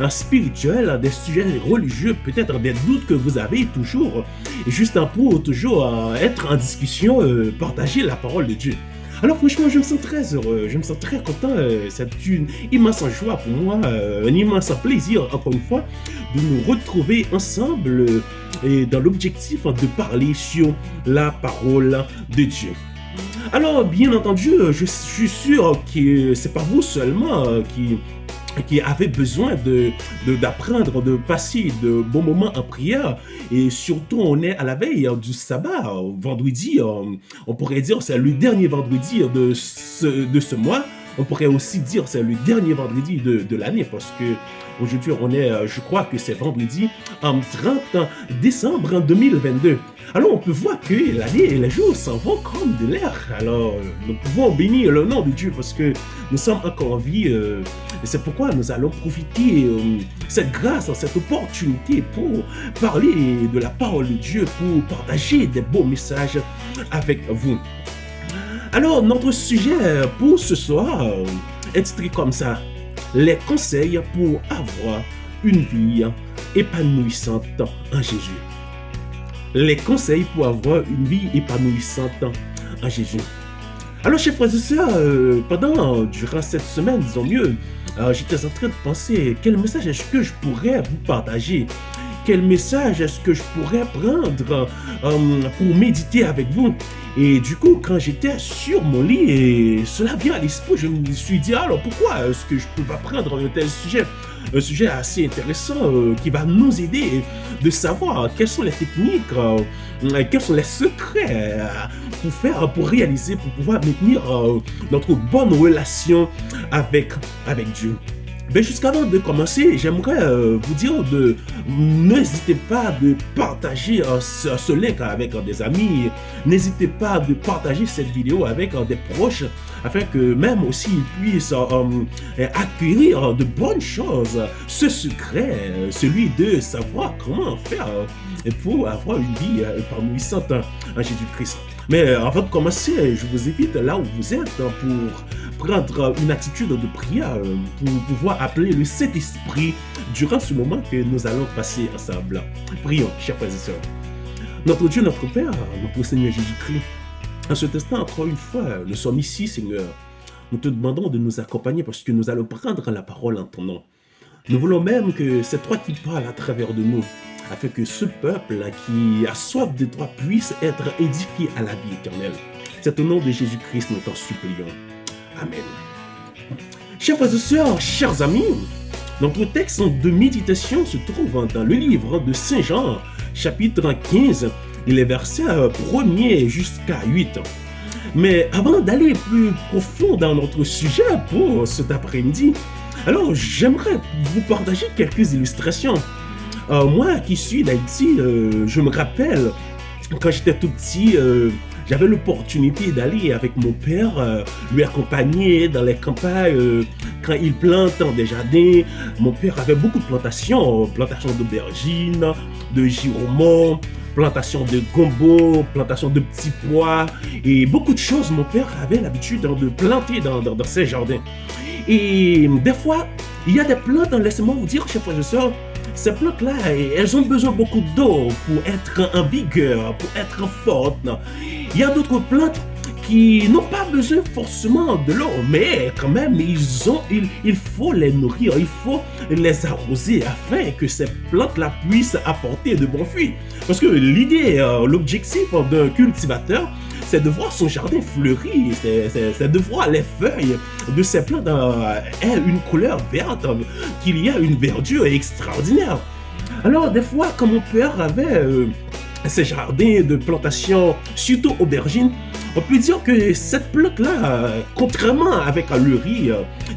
Speaker 1: spirituels, des sujets religieux, peut-être des doutes que vous avez toujours, juste pour toujours être en discussion, partager la parole de Dieu. Alors franchement, je me sens très heureux, je me sens très content, c'est une immense joie pour moi, un immense plaisir encore une fois de nous retrouver ensemble et dans l'objectif de parler sur la parole de Dieu. Alors bien entendu, je suis sûr que c'est pas vous seulement qui avait besoin d'apprendre, de passer de bons moments en prière. Et surtout, on est à la veille du sabbat, vendredi, on pourrait dire c'est le dernier vendredi de ce mois. On pourrait aussi dire c'est le dernier vendredi de l'année parce que aujourd'hui, on est, je crois que c'est vendredi 30 décembre 2022. Alors, on peut voir que l'année et les jours s'en vont comme de l'air. Alors, nous pouvons bénir le nom de Dieu parce que nous sommes encore en vie. Et c'est pourquoi nous allons profiter cette grâce, cette opportunité pour parler de la parole de Dieu, pour partager des beaux messages avec vous. Alors, notre sujet pour ce soir est titré comme ça: les conseils pour avoir une vie épanouissante en Jésus. Les conseils pour avoir une vie épanouissante en Jésus. Alors, chers frères et sœurs, durant cette semaine, disons mieux, j'étais en train de penser quel message est-ce que je pourrais vous partager. Quel message est-ce que je pourrais prendre pour méditer avec vous? Et du coup, quand j'étais sur mon lit, et cela vient à l'esprit, je me suis dit, alors pourquoi est-ce que je ne peux pas prendre un tel sujet? Un sujet assez intéressant qui va nous aider de savoir quelles sont les techniques, quels sont les secrets pour réaliser, pour pouvoir maintenir notre bonne relation avec Dieu. Ben, jusqu'avant de commencer, j'aimerais vous dire de n'hésitez pas de partager ce link avec des amis. N'hésitez pas de partager cette vidéo avec des proches afin que même aussi ils puissent acquérir de bonnes choses. Ce secret, celui de savoir comment faire pour avoir une vie épanouissante en Jésus-Christ. Mais avant de commencer, je vous invite là où vous êtes pour prendre une attitude de prière, pour pouvoir appeler le Saint-Esprit durant ce moment que nous allons passer ensemble. Prions, chers frères et sœurs. Notre Dieu, notre Père, notre Seigneur Jésus-Christ, en ce instant, encore une fois, nous sommes ici, Seigneur. Nous te demandons de nous accompagner parce que nous allons prendre la parole en ton nom. Nous voulons même que c'est toi qui parles à travers de nous, afin que ce peuple qui a soif de toi puisse être édifié à la vie éternelle. C'est au nom de Jésus-Christ nous t'en supplions. Amen. Chers frères et sœurs, chers amis, notre texte de méditation se trouve dans le livre de Saint Jean, chapitre 15, les versets 1er jusqu'à 8. Mais avant d'aller plus profond dans notre sujet pour cet après-midi, alors j'aimerais vous partager quelques illustrations. Moi qui suis d'Haïti, je me rappelle, quand j'étais tout petit, j'avais l'opportunité d'aller avec mon père, lui accompagner dans les campagnes, quand il plante dans des jardins. Mon père avait beaucoup de plantations d'aubergines, de giromons, plantation de gombo, plantation de petits pois et beaucoup de choses. Mon père avait l'habitude de planter dans ses jardins. Et des fois, il y a des plantes, laissez-moi vous dire, chers frères et sœurs, ces plantes-là, elles ont besoin beaucoup d'eau pour être en vigueur, pour être fortes. Il y a d'autres plantes qui n'ont pas besoin forcément de l'eau, mais quand même, il faut les nourrir, il faut les arroser afin que ces plantes-là puissent apporter de bons fruits. Parce que l'idée, l'objectif d'un cultivateur, c'est de voir son jardin fleurir, c'est de voir les feuilles de ces plantes aient une couleur verte, qu'il y a une verdure extraordinaire. Alors, des fois, quand mon père avait ces jardins de plantation, surtout aubergines, on peut dire que cette plante-là, contrairement avec le riz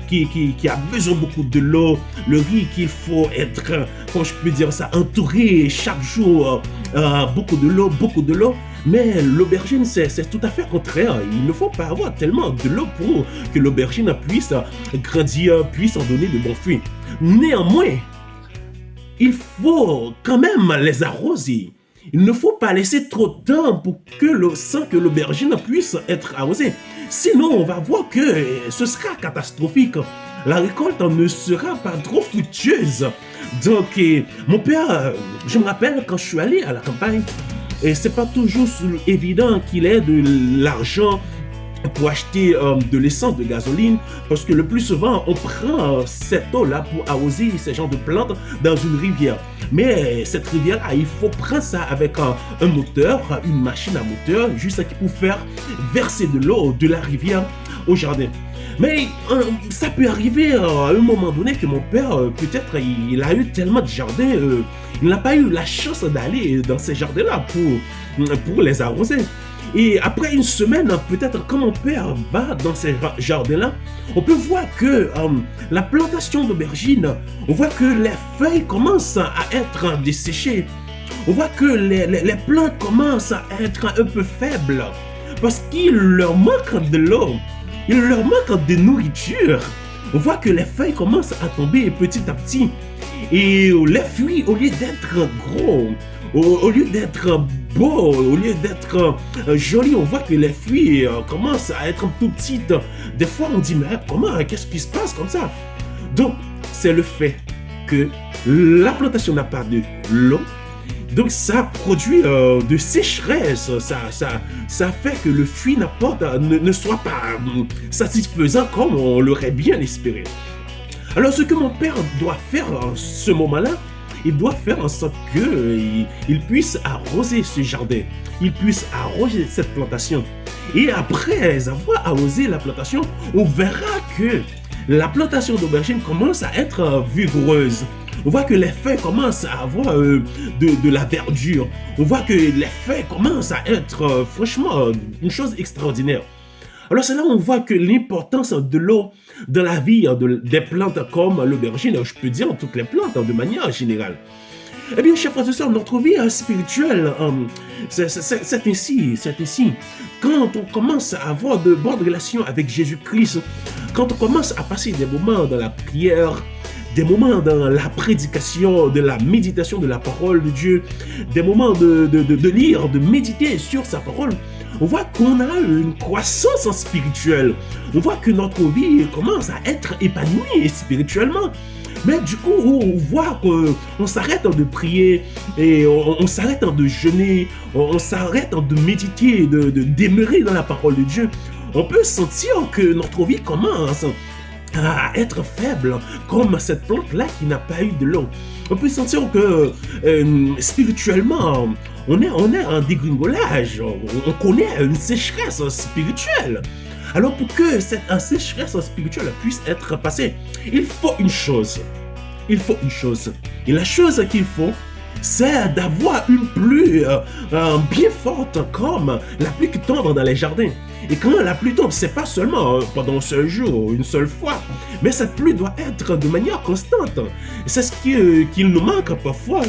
Speaker 1: qui a besoin beaucoup de l'eau, le riz qu'il faut être, comment je peux dire ça, entouré chaque jour, beaucoup de l'eau, mais l'aubergine, c'est tout à fait contraire. Il ne faut pas avoir tellement de l'eau pour que l'aubergine puisse grandir, puisse en donner de bons fruits. Néanmoins, il faut quand même les arroser. Il ne faut pas laisser trop de temps sans que l'aubergine puisse être arrosée. Sinon, on va voir que ce sera catastrophique. La récolte ne sera pas trop fructueuse. Donc, mon père, je me rappelle quand je suis allé à la campagne, et c'est pas toujours évident qu'il ait de l'argent pour acheter de l'essence de gasoline, parce que le plus souvent on prend cette eau là pour arroser ces genres de plantes dans une rivière. Mais cette rivière là, il faut prendre ça avec un moteur, une machine à moteur, juste pour faire verser de l'eau de la rivière au jardin. Mais ça peut arriver à un moment donné que mon père, peut-être il a eu tellement de jardins, il n'a pas eu la chance d'aller dans ces jardins-là pour les arroser. Et après une semaine, peut-être quand mon père va dans ces jardins-là, on peut voir que la plantation d'aubergines, on voit que les feuilles commencent à être desséchées. On voit que les plantes commencent à être un peu faibles parce qu'il leur manque de l'eau, il leur manque de nourriture. On voit que les feuilles commencent à tomber petit à petit. Et les fruits, au lieu d'être gros, au lieu d'être beaux, au lieu d'être jolis, on voit que les fruits commencent à être tout petits. Des fois, on dit, mais comment, qu'est-ce qui se passe comme ça? Donc, c'est le fait que la plantation n'a pas de l'eau. Donc, ça produit de sécheresse. Ça fait que le fruit ne soit pas satisfaisant comme on l'aurait bien espéré. Alors, ce que mon père doit faire en ce moment-là, il doit faire en sorte qu'il puisse arroser ce jardin, il puisse arroser cette plantation. Et après avoir arrosé la plantation, on verra que la plantation d'aubergine commence à être vigoureuse. On voit que les feuilles commencent à avoir de la verdure. On voit que les feuilles commencent à être franchement une chose extraordinaire. Alors c'est là où on voit que l'importance de l'eau dans la vie des plantes comme l'aubergine, je peux dire toutes les plantes de manière générale. Eh bien, chers frères et sœurs, notre vie spirituelle, c'est ainsi, c'est ainsi. Quand on commence à avoir de bonnes relations avec Jésus-Christ, quand on commence à passer des moments dans la prière, des moments dans la prédication, de la méditation de la parole de Dieu, des moments de lire, de méditer sur sa parole, on voit qu'on a une croissance spirituelle. On voit que notre vie commence à être épanouie spirituellement. Mais du coup, on voit qu'on s'arrête de prier, et on s'arrête de jeûner, on s'arrête de méditer, de demeurer dans la parole de Dieu. On peut sentir que notre vie commence à être faible, comme cette plante-là qui n'a pas eu de l'eau. On peut sentir que spirituellement, on est en dégringolage, on connaît une sécheresse spirituelle. Alors pour que cette sécheresse spirituelle puisse être passée, il faut une chose. Il faut une chose. Et la chose qu'il faut, c'est d'avoir une pluie bien forte comme la pluie qui tombe dans les jardins. Et quand la pluie tombe, c'est pas seulement pendant ce jour, une seule fois, mais cette pluie doit être de manière constante. C'est ce qu'il nous manque parfois.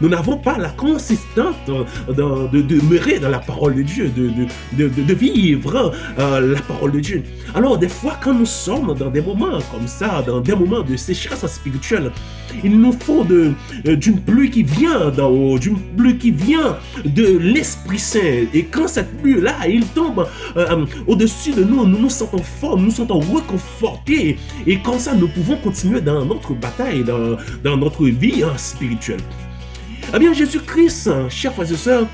Speaker 1: Nous n'avons pas la consistance de demeurer dans la parole de Dieu, de vivre la parole de Dieu. Alors des fois, quand nous sommes dans des moments comme ça, dans des moments de sécheresse spirituelle, il nous faut d'une pluie qui vient d'en haut, d'une pluie qui vient de l'Esprit Saint. Et quand cette pluie-là, il tombe au-dessus de nous, nous nous sentons forts, nous nous sentons réconfortés. Et comme ça, nous pouvons continuer dans notre bataille, dans notre vie spirituelle. Eh bien, Jésus-Christ, chers frères et sœurs,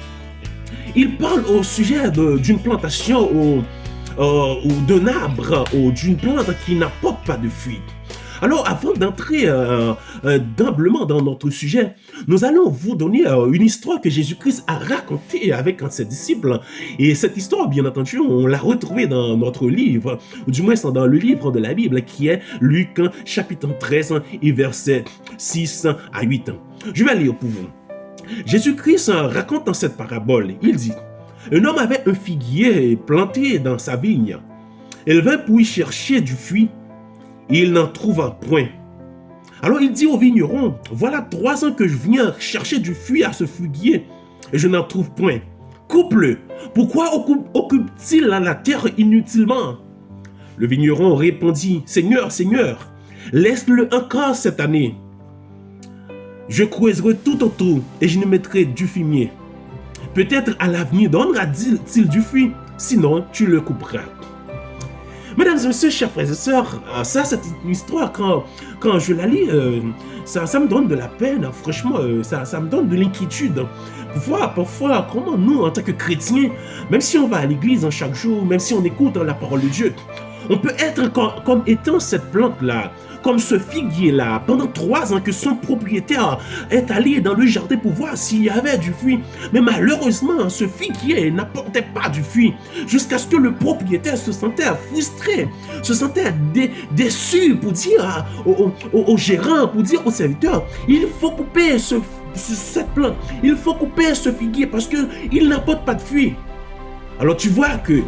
Speaker 1: il parle au sujet d'une plantation ou d'un arbre ou d'une plante qui n'apporte pas de fruits. Alors, avant d'entrer d'humblement dans notre sujet, nous allons vous donner une histoire que Jésus-Christ a racontée avec ses disciples. Et cette histoire, bien entendu, on l'a retrouvée dans notre livre, ou du moins dans le livre de la Bible, qui est Luc, chapitre 13, et versets 6 à 8. Je vais lire pour vous. Jésus-Christ raconte dans cette parabole, il dit, « Un homme avait un figuier planté dans sa vigne. Il vint pour y chercher du fruit. Il n'en trouva point. Alors il dit au vigneron, voilà 3 ans que je viens chercher du fruit à ce figuier et je n'en trouve point. Coupe-le. Pourquoi occupe-t-il la terre inutilement? Le vigneron répondit, Seigneur, Seigneur, laisse-le encore cette année. Je creuserai tout autour et je ne mettrai du fumier. Peut-être à l'avenir donnera-t-il du fruit, sinon tu le couperas. Mesdames et messieurs, chers frères et sœurs, ça c'est une histoire, quand je la lis, ça me donne de la peine, franchement, ça me donne de l'inquiétude. Parfois, comment nous, en tant que chrétiens, même si on va à l'église chaque jour, même si on écoute la parole de Dieu, on peut être comme étant cette plante-là, comme ce figuier-là, pendant 3 ans que son propriétaire est allé dans le jardin pour voir s'il y avait du fruit. Mais malheureusement, ce figuier n'apportait pas du fruit, jusqu'à ce que le propriétaire se sentait frustré, se sentait déçu pour dire au gérant, pour dire au serviteur, il faut couper cette plante, il faut couper ce figuier parce qu'il n'apporte pas de fruit. Alors tu vois que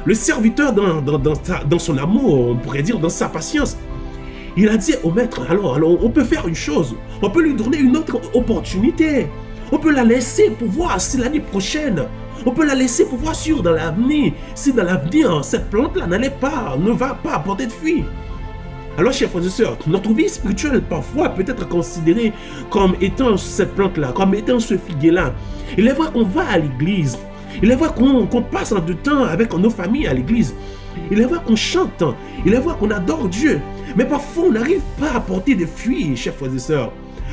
Speaker 1: le serviteur, dans son amour, on pourrait dire dans sa patience, il a dit au maître, alors on peut faire une chose, on peut lui donner une autre opportunité, on peut la laisser pour voir si l'année prochaine, on peut la laisser pour voir si dans l'avenir, cette plante-là ne va pas apporter de fruits. Alors, chers frères et sœurs, notre vie spirituelle parfois peut être considérée comme étant cette plante-là, comme étant ce figuier-là. Il est vrai qu'on va à l'église, il est vrai qu'on passe du temps avec nos familles à l'église, il est vrai qu'on chante, il est vrai qu'on adore Dieu, mais parfois on n'arrive pas à porter de fruits, chers frères et sœurs.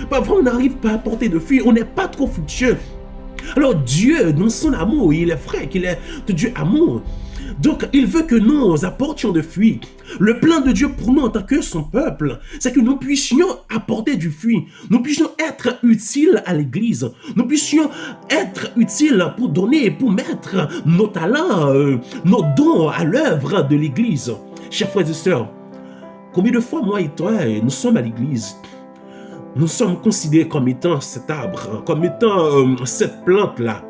Speaker 1: Parfois on n'arrive pas à porter de fruits, on n'est pas trop fructueux. Alors Dieu, dans son amour, il est vrai qu'il est de Dieu amour. Donc il veut que nous apportions de fruits. Le plan de Dieu pour nous en tant que son peuple, c'est que nous puissions apporter du fruit. Nous puissions être utiles à l'église. Nous puissions être utiles pour donner, pour mettre nos talents, nos dons à l'œuvre de l'église. Chers frères et sœurs, combien de fois moi et toi, nous sommes à l'église, nous sommes considérés comme étant cet arbre, comme étant cette plante-là.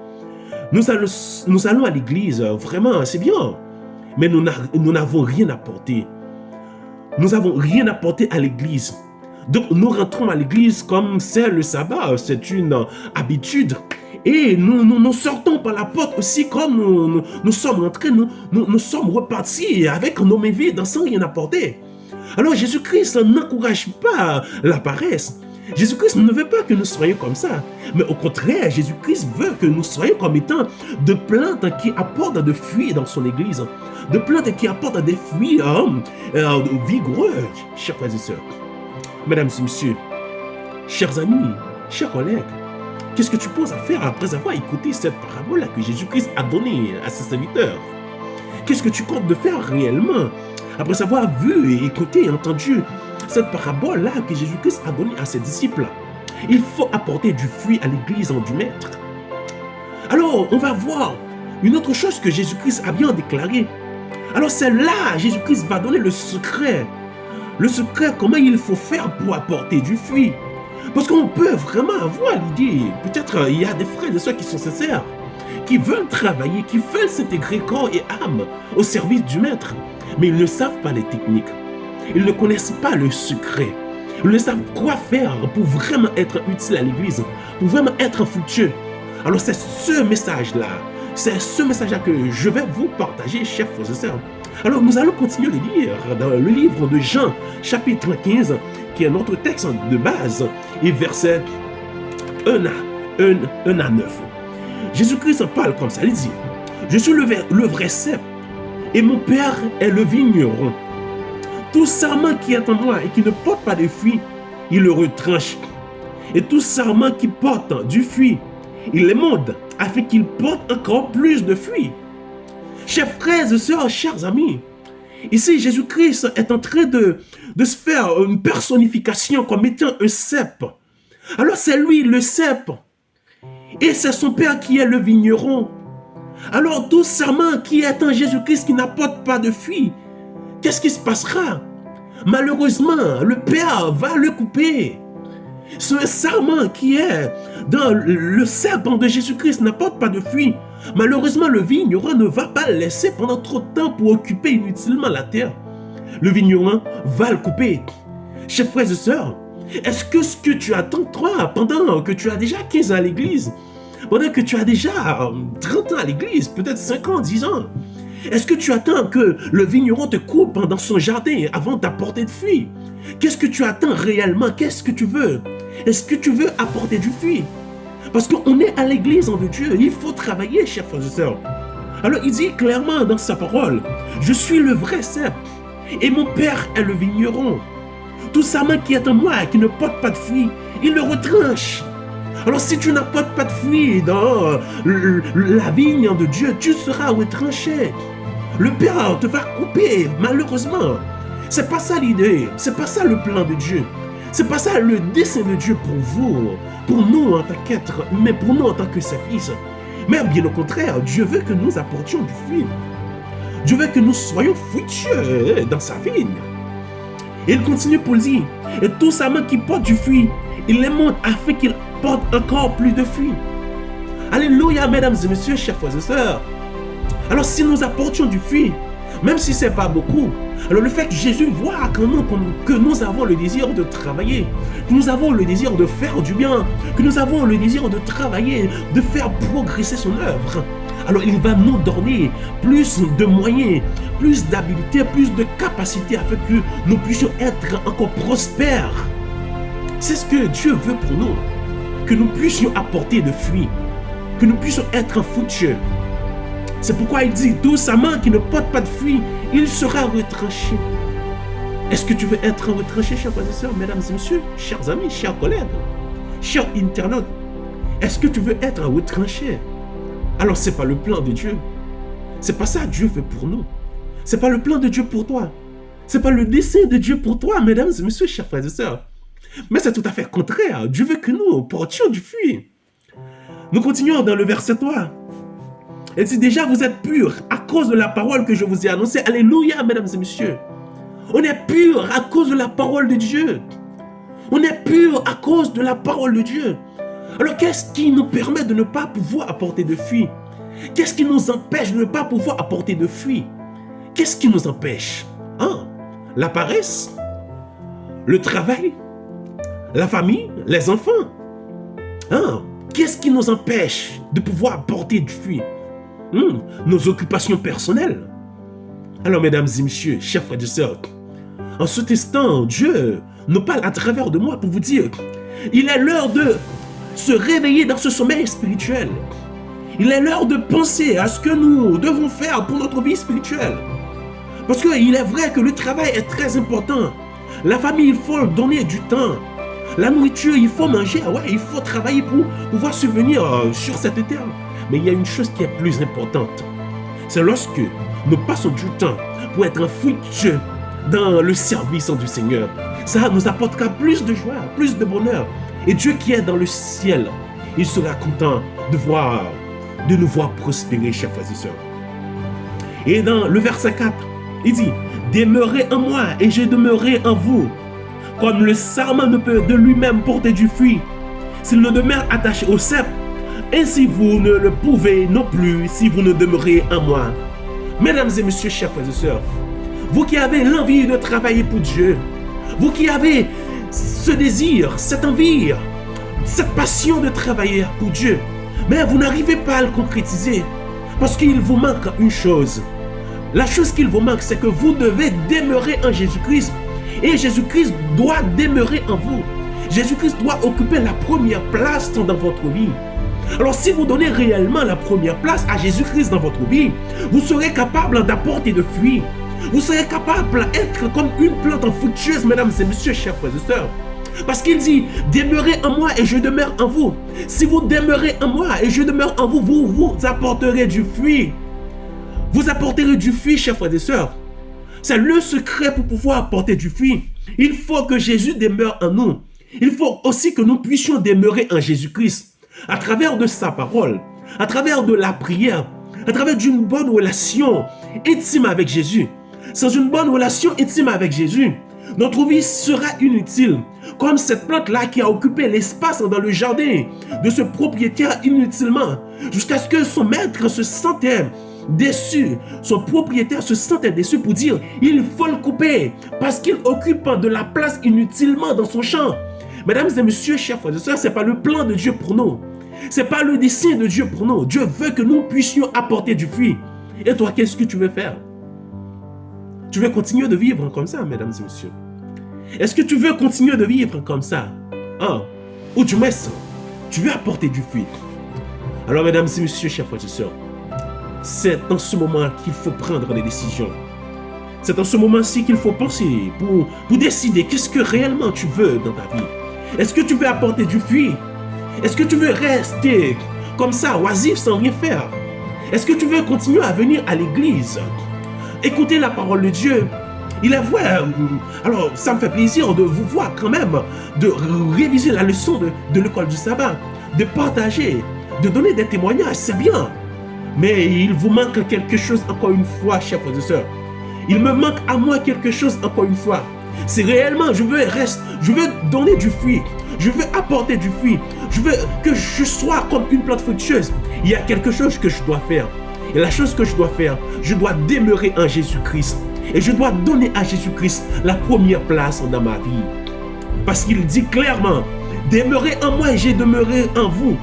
Speaker 1: Nous allons à l'église, vraiment, c'est bien. mais nous n'avons rien apporté. Nous n'avons rien apporté à l'église. Donc nous rentrons à l'église comme c'est le sabbat, c'est une habitude. Et nous sortons par la porte aussi comme nous sommes rentrés, nous sommes repartis avec nos mains vides sans rien apporter. Alors Jésus-Christ n'encourage pas la paresse. Jésus-Christ ne veut pas que nous soyons comme ça. Mais au contraire, Jésus-Christ veut que nous soyons comme étant de plantes qui apportent des fruits dans son église. De plantes qui apportent des fruits vigoureux, chers frères et sœurs. Mesdames et messieurs, chers amis, chers collègues, qu'est-ce que tu penses à faire après avoir écouté cette parabole que Jésus-Christ a donnée à ses serviteurs? Qu'est-ce que tu comptes de faire réellement après avoir vu et écouté et entendu cette parabole-là que Jésus-Christ a donnée à ses disciples? Il faut apporter du fruit à l'église du Maître. Alors, on va voir une autre chose que Jésus-Christ a bien déclaré. Alors, c'est là, Jésus-Christ va donner le secret. Le secret, comment il faut faire pour apporter du fruit. Parce qu'on peut vraiment avoir l'idée, peut-être il y a des frères et sœurs qui sont sincères, qui veulent travailler, qui veulent s'intégrer corps et âme au service du Maître, mais ils ne savent pas les techniques. Ils ne connaissent pas le secret. Ils ne savent quoi faire pour vraiment être utile à l'église, pour vraiment être fructueux. Alors c'est ce message-là, que je vais vous partager, chers frères et sœurs. Alors nous allons continuer de lire dans le livre de Jean, chapitre 15, qui est notre texte de base, et versets 1 à 9. Jésus-Christ parle comme ça, il dit, « Je suis le vrai cep, et mon Père est le vigneron. Tout sarment qui est en moi et qui ne porte pas de fruit, il le retranche. Et tout sarment qui porte du fruit, il l'émonde, afin qu'il porte encore plus de fruits. » Chers frères et sœurs, chers amis, ici Jésus-Christ est en train de se faire une personnification comme étant un cep. Alors c'est lui le cep. Et c'est son Père qui est le vigneron. Alors tout sarment qui est en Jésus-Christ qui n'apporte pas de fruits, qu'est-ce qui se passera? Malheureusement, le Père va le couper. Ce sarment qui est dans le cep de Jésus-Christ n'apporte pas de fruits. Malheureusement, le vigneron ne va pas le laisser pendant trop de temps pour occuper inutilement la terre. Le vigneron va le couper. Chers frères et sœurs, est-ce que ce que tu attends, toi, pendant que tu as déjà 15 ans à l'église, pendant que tu as déjà 30 ans à l'église, peut-être 5 ans, 10 ans, est-ce que tu attends que le vigneron te coupe dans son jardin avant d'apporter de fruits? Qu'est-ce que tu attends réellement? Qu'est-ce que tu veux? Est-ce que tu veux apporter du fruit? Parce qu'on est à l'église de Dieu, il faut travailler, chers frères et sœurs. Alors il dit clairement dans sa parole, « Je suis le vrai cep, et mon Père est le vigneron. Tout sarment qui est en moi, qui ne porte pas de fruits, il le retranche. » Alors si tu n'apportes pas de fruits dans la vigne de Dieu, tu seras retranché. Le Père te va couper, malheureusement. C'est pas ça l'idée, c'est pas ça le plan de Dieu. C'est pas ça le dessein de Dieu pour vous, pour nous en tant qu'êtres, mais pour nous en tant que ses fils. Mais bien au contraire, Dieu veut que nous apportions du fruit. Dieu veut que nous soyons fructueux dans sa vigne. Et il continue pour dire, et tout sarment qui porte du fruit, il les monte afin qu'il porte encore plus de fruits. Alléluia, mesdames et messieurs, chers frères et sœurs. Alors si nous apportions du fruit, même si ce n'est pas beaucoup, alors le fait que Jésus voit que nous avons le désir de travailler, que nous avons le désir de faire du bien, que nous avons le désir de travailler, de faire progresser son œuvre, alors il va nous donner plus de moyens, plus d'habilité, plus de capacité afin que nous puissions être encore prospères. C'est ce que Dieu veut pour nous, que nous puissions apporter de fruits, que nous puissions être fructueux. C'est pourquoi il dit, tout sarment qui ne porte pas de fruits, il sera retranché. Est-ce que tu veux être retranché, chers frères et sœurs, mesdames et messieurs, chers amis, chers collègues, chers internautes? Est-ce que tu veux être retranché? Alors ce n'est pas le plan de Dieu. C'est pas ça que Dieu fait pour nous. C'est pas le plan de Dieu pour toi. C'est pas le dessein de Dieu pour toi, mesdames et messieurs, chers frères et sœurs. Mais c'est tout à fait contraire. Dieu veut que nous portions du fruit. Nous continuons dans le verset 3. Elle dit déjà, vous êtes purs à cause de la parole que je vous ai annoncée. Alléluia, mesdames et messieurs. On est purs à cause de la parole de Dieu. On est purs à cause de la parole de Dieu. Alors, qu'est-ce qui nous permet de ne pas pouvoir apporter de fruits? Qu'est-ce qui nous empêche de ne pas pouvoir apporter de fruits? qu'est-ce qui nous empêche? La paresse, le travail, la famille, les enfants. Qu'est-ce qui nous empêche de pouvoir porter du fruit? Nos occupations personnelles. Alors, mesdames et messieurs, chers frères et sœurs, en cet instant, Dieu nous parle à travers de moi pour vous dire, il est l'heure de se réveiller dans ce sommeil spirituel. Il est l'heure de penser à ce que nous devons faire pour notre vie spirituelle. Parce qu'il est vrai que le travail est très important. La famille, il faut donner du temps. La nourriture, il faut manger. Il faut travailler pour pouvoir subvenir sur cette terre. Mais il y a une chose qui est plus importante. C'est lorsque nous passons du temps pour être fructueux dans le service du Seigneur. Ça nous apportera plus de joie, plus de bonheur. Et Dieu qui est dans le ciel, il sera content de nous voir prospérer, chers frères et sœurs. Et dans le verset 4, il dit, « Demeurez en moi et je demeurerai en vous. Comme le sarment ne peut de lui-même porter du fruit, s'il ne demeure attaché au cep, ainsi vous ne le pouvez non plus si vous ne demeurez en moi. » Mesdames et messieurs, chers frères et sœurs, vous qui avez l'envie de travailler pour Dieu, vous qui avez ce désir, cette envie, cette passion de travailler pour Dieu, mais vous n'arrivez pas à le concrétiser parce qu'il vous manque une chose. La chose qu'il vous manque, c'est que vous devez demeurer en Jésus-Christ. Et Jésus-Christ doit demeurer en vous. Jésus-Christ doit occuper la première place dans votre vie. Alors si vous donnez réellement la première place à Jésus-Christ dans votre vie, vous serez capable d'apporter de fruits. Vous serez capable d'être comme une plante fructueuse, mesdames et messieurs, chers frères et sœurs. Parce qu'il dit, demeurez en moi et je demeure en vous. Si vous demeurez en moi et je demeure en vous, vous apporterez du fruit. Vous apporterez du fruit, chers frères et sœurs. C'est le secret pour pouvoir apporter du fruit. Il faut que Jésus demeure en nous. Il faut aussi que nous puissions demeurer en Jésus-Christ. À travers de sa parole, à travers de la prière, à travers d'une bonne relation intime avec Jésus. Sans une bonne relation intime avec Jésus, notre vie sera inutile. Comme cette plante-là qui a occupé l'espace dans le jardin de ce propriétaire inutilement, jusqu'à ce que son maître se sentait déçu. Son propriétaire se sentait déçu pour dire, il faut le couper parce qu'il occupe de la place inutilement dans son champ. Mesdames et messieurs, chers frères et sœurs, ce n'est pas le plan de Dieu pour nous. Ce n'est pas le dessein de Dieu pour nous. Dieu veut que nous puissions apporter du fruit. Et toi, qu'est-ce que tu veux faire? Tu veux continuer de vivre comme ça, mesdames et messieurs? Est-ce que tu veux continuer de vivre comme ça? Ou du moins, tu veux apporter du fruit? Alors, mesdames et messieurs, chers frères et sœurs, c'est en ce moment qu'il faut prendre des décisions. C'est en ce moment-ci qu'il faut penser pour décider qu'est-ce que réellement tu veux dans ta vie. Est-ce que tu veux apporter du fruit? Est-ce que tu veux rester comme ça, oisif, sans rien faire? Est-ce que tu veux continuer à venir à l'église? Écouter la parole de Dieu? Il est vrai, alors ça me fait plaisir de vous voir quand même, de réviser la leçon de l'école du sabbat, de partager, de donner des témoignages, c'est bien. Mais il vous manque quelque chose encore une fois, chers frères et sœurs. Il me manque à moi quelque chose encore une fois. C'est réellement, je veux donner du fruit. Je veux apporter du fruit. Je veux que je sois comme une plante fructueuse. Il y a quelque chose que je dois faire. Et la chose que je dois faire, je dois demeurer en Jésus-Christ. Et je dois donner à Jésus-Christ la première place dans ma vie. Parce qu'il dit clairement, demeurez en moi et j'ai demeuré en vous.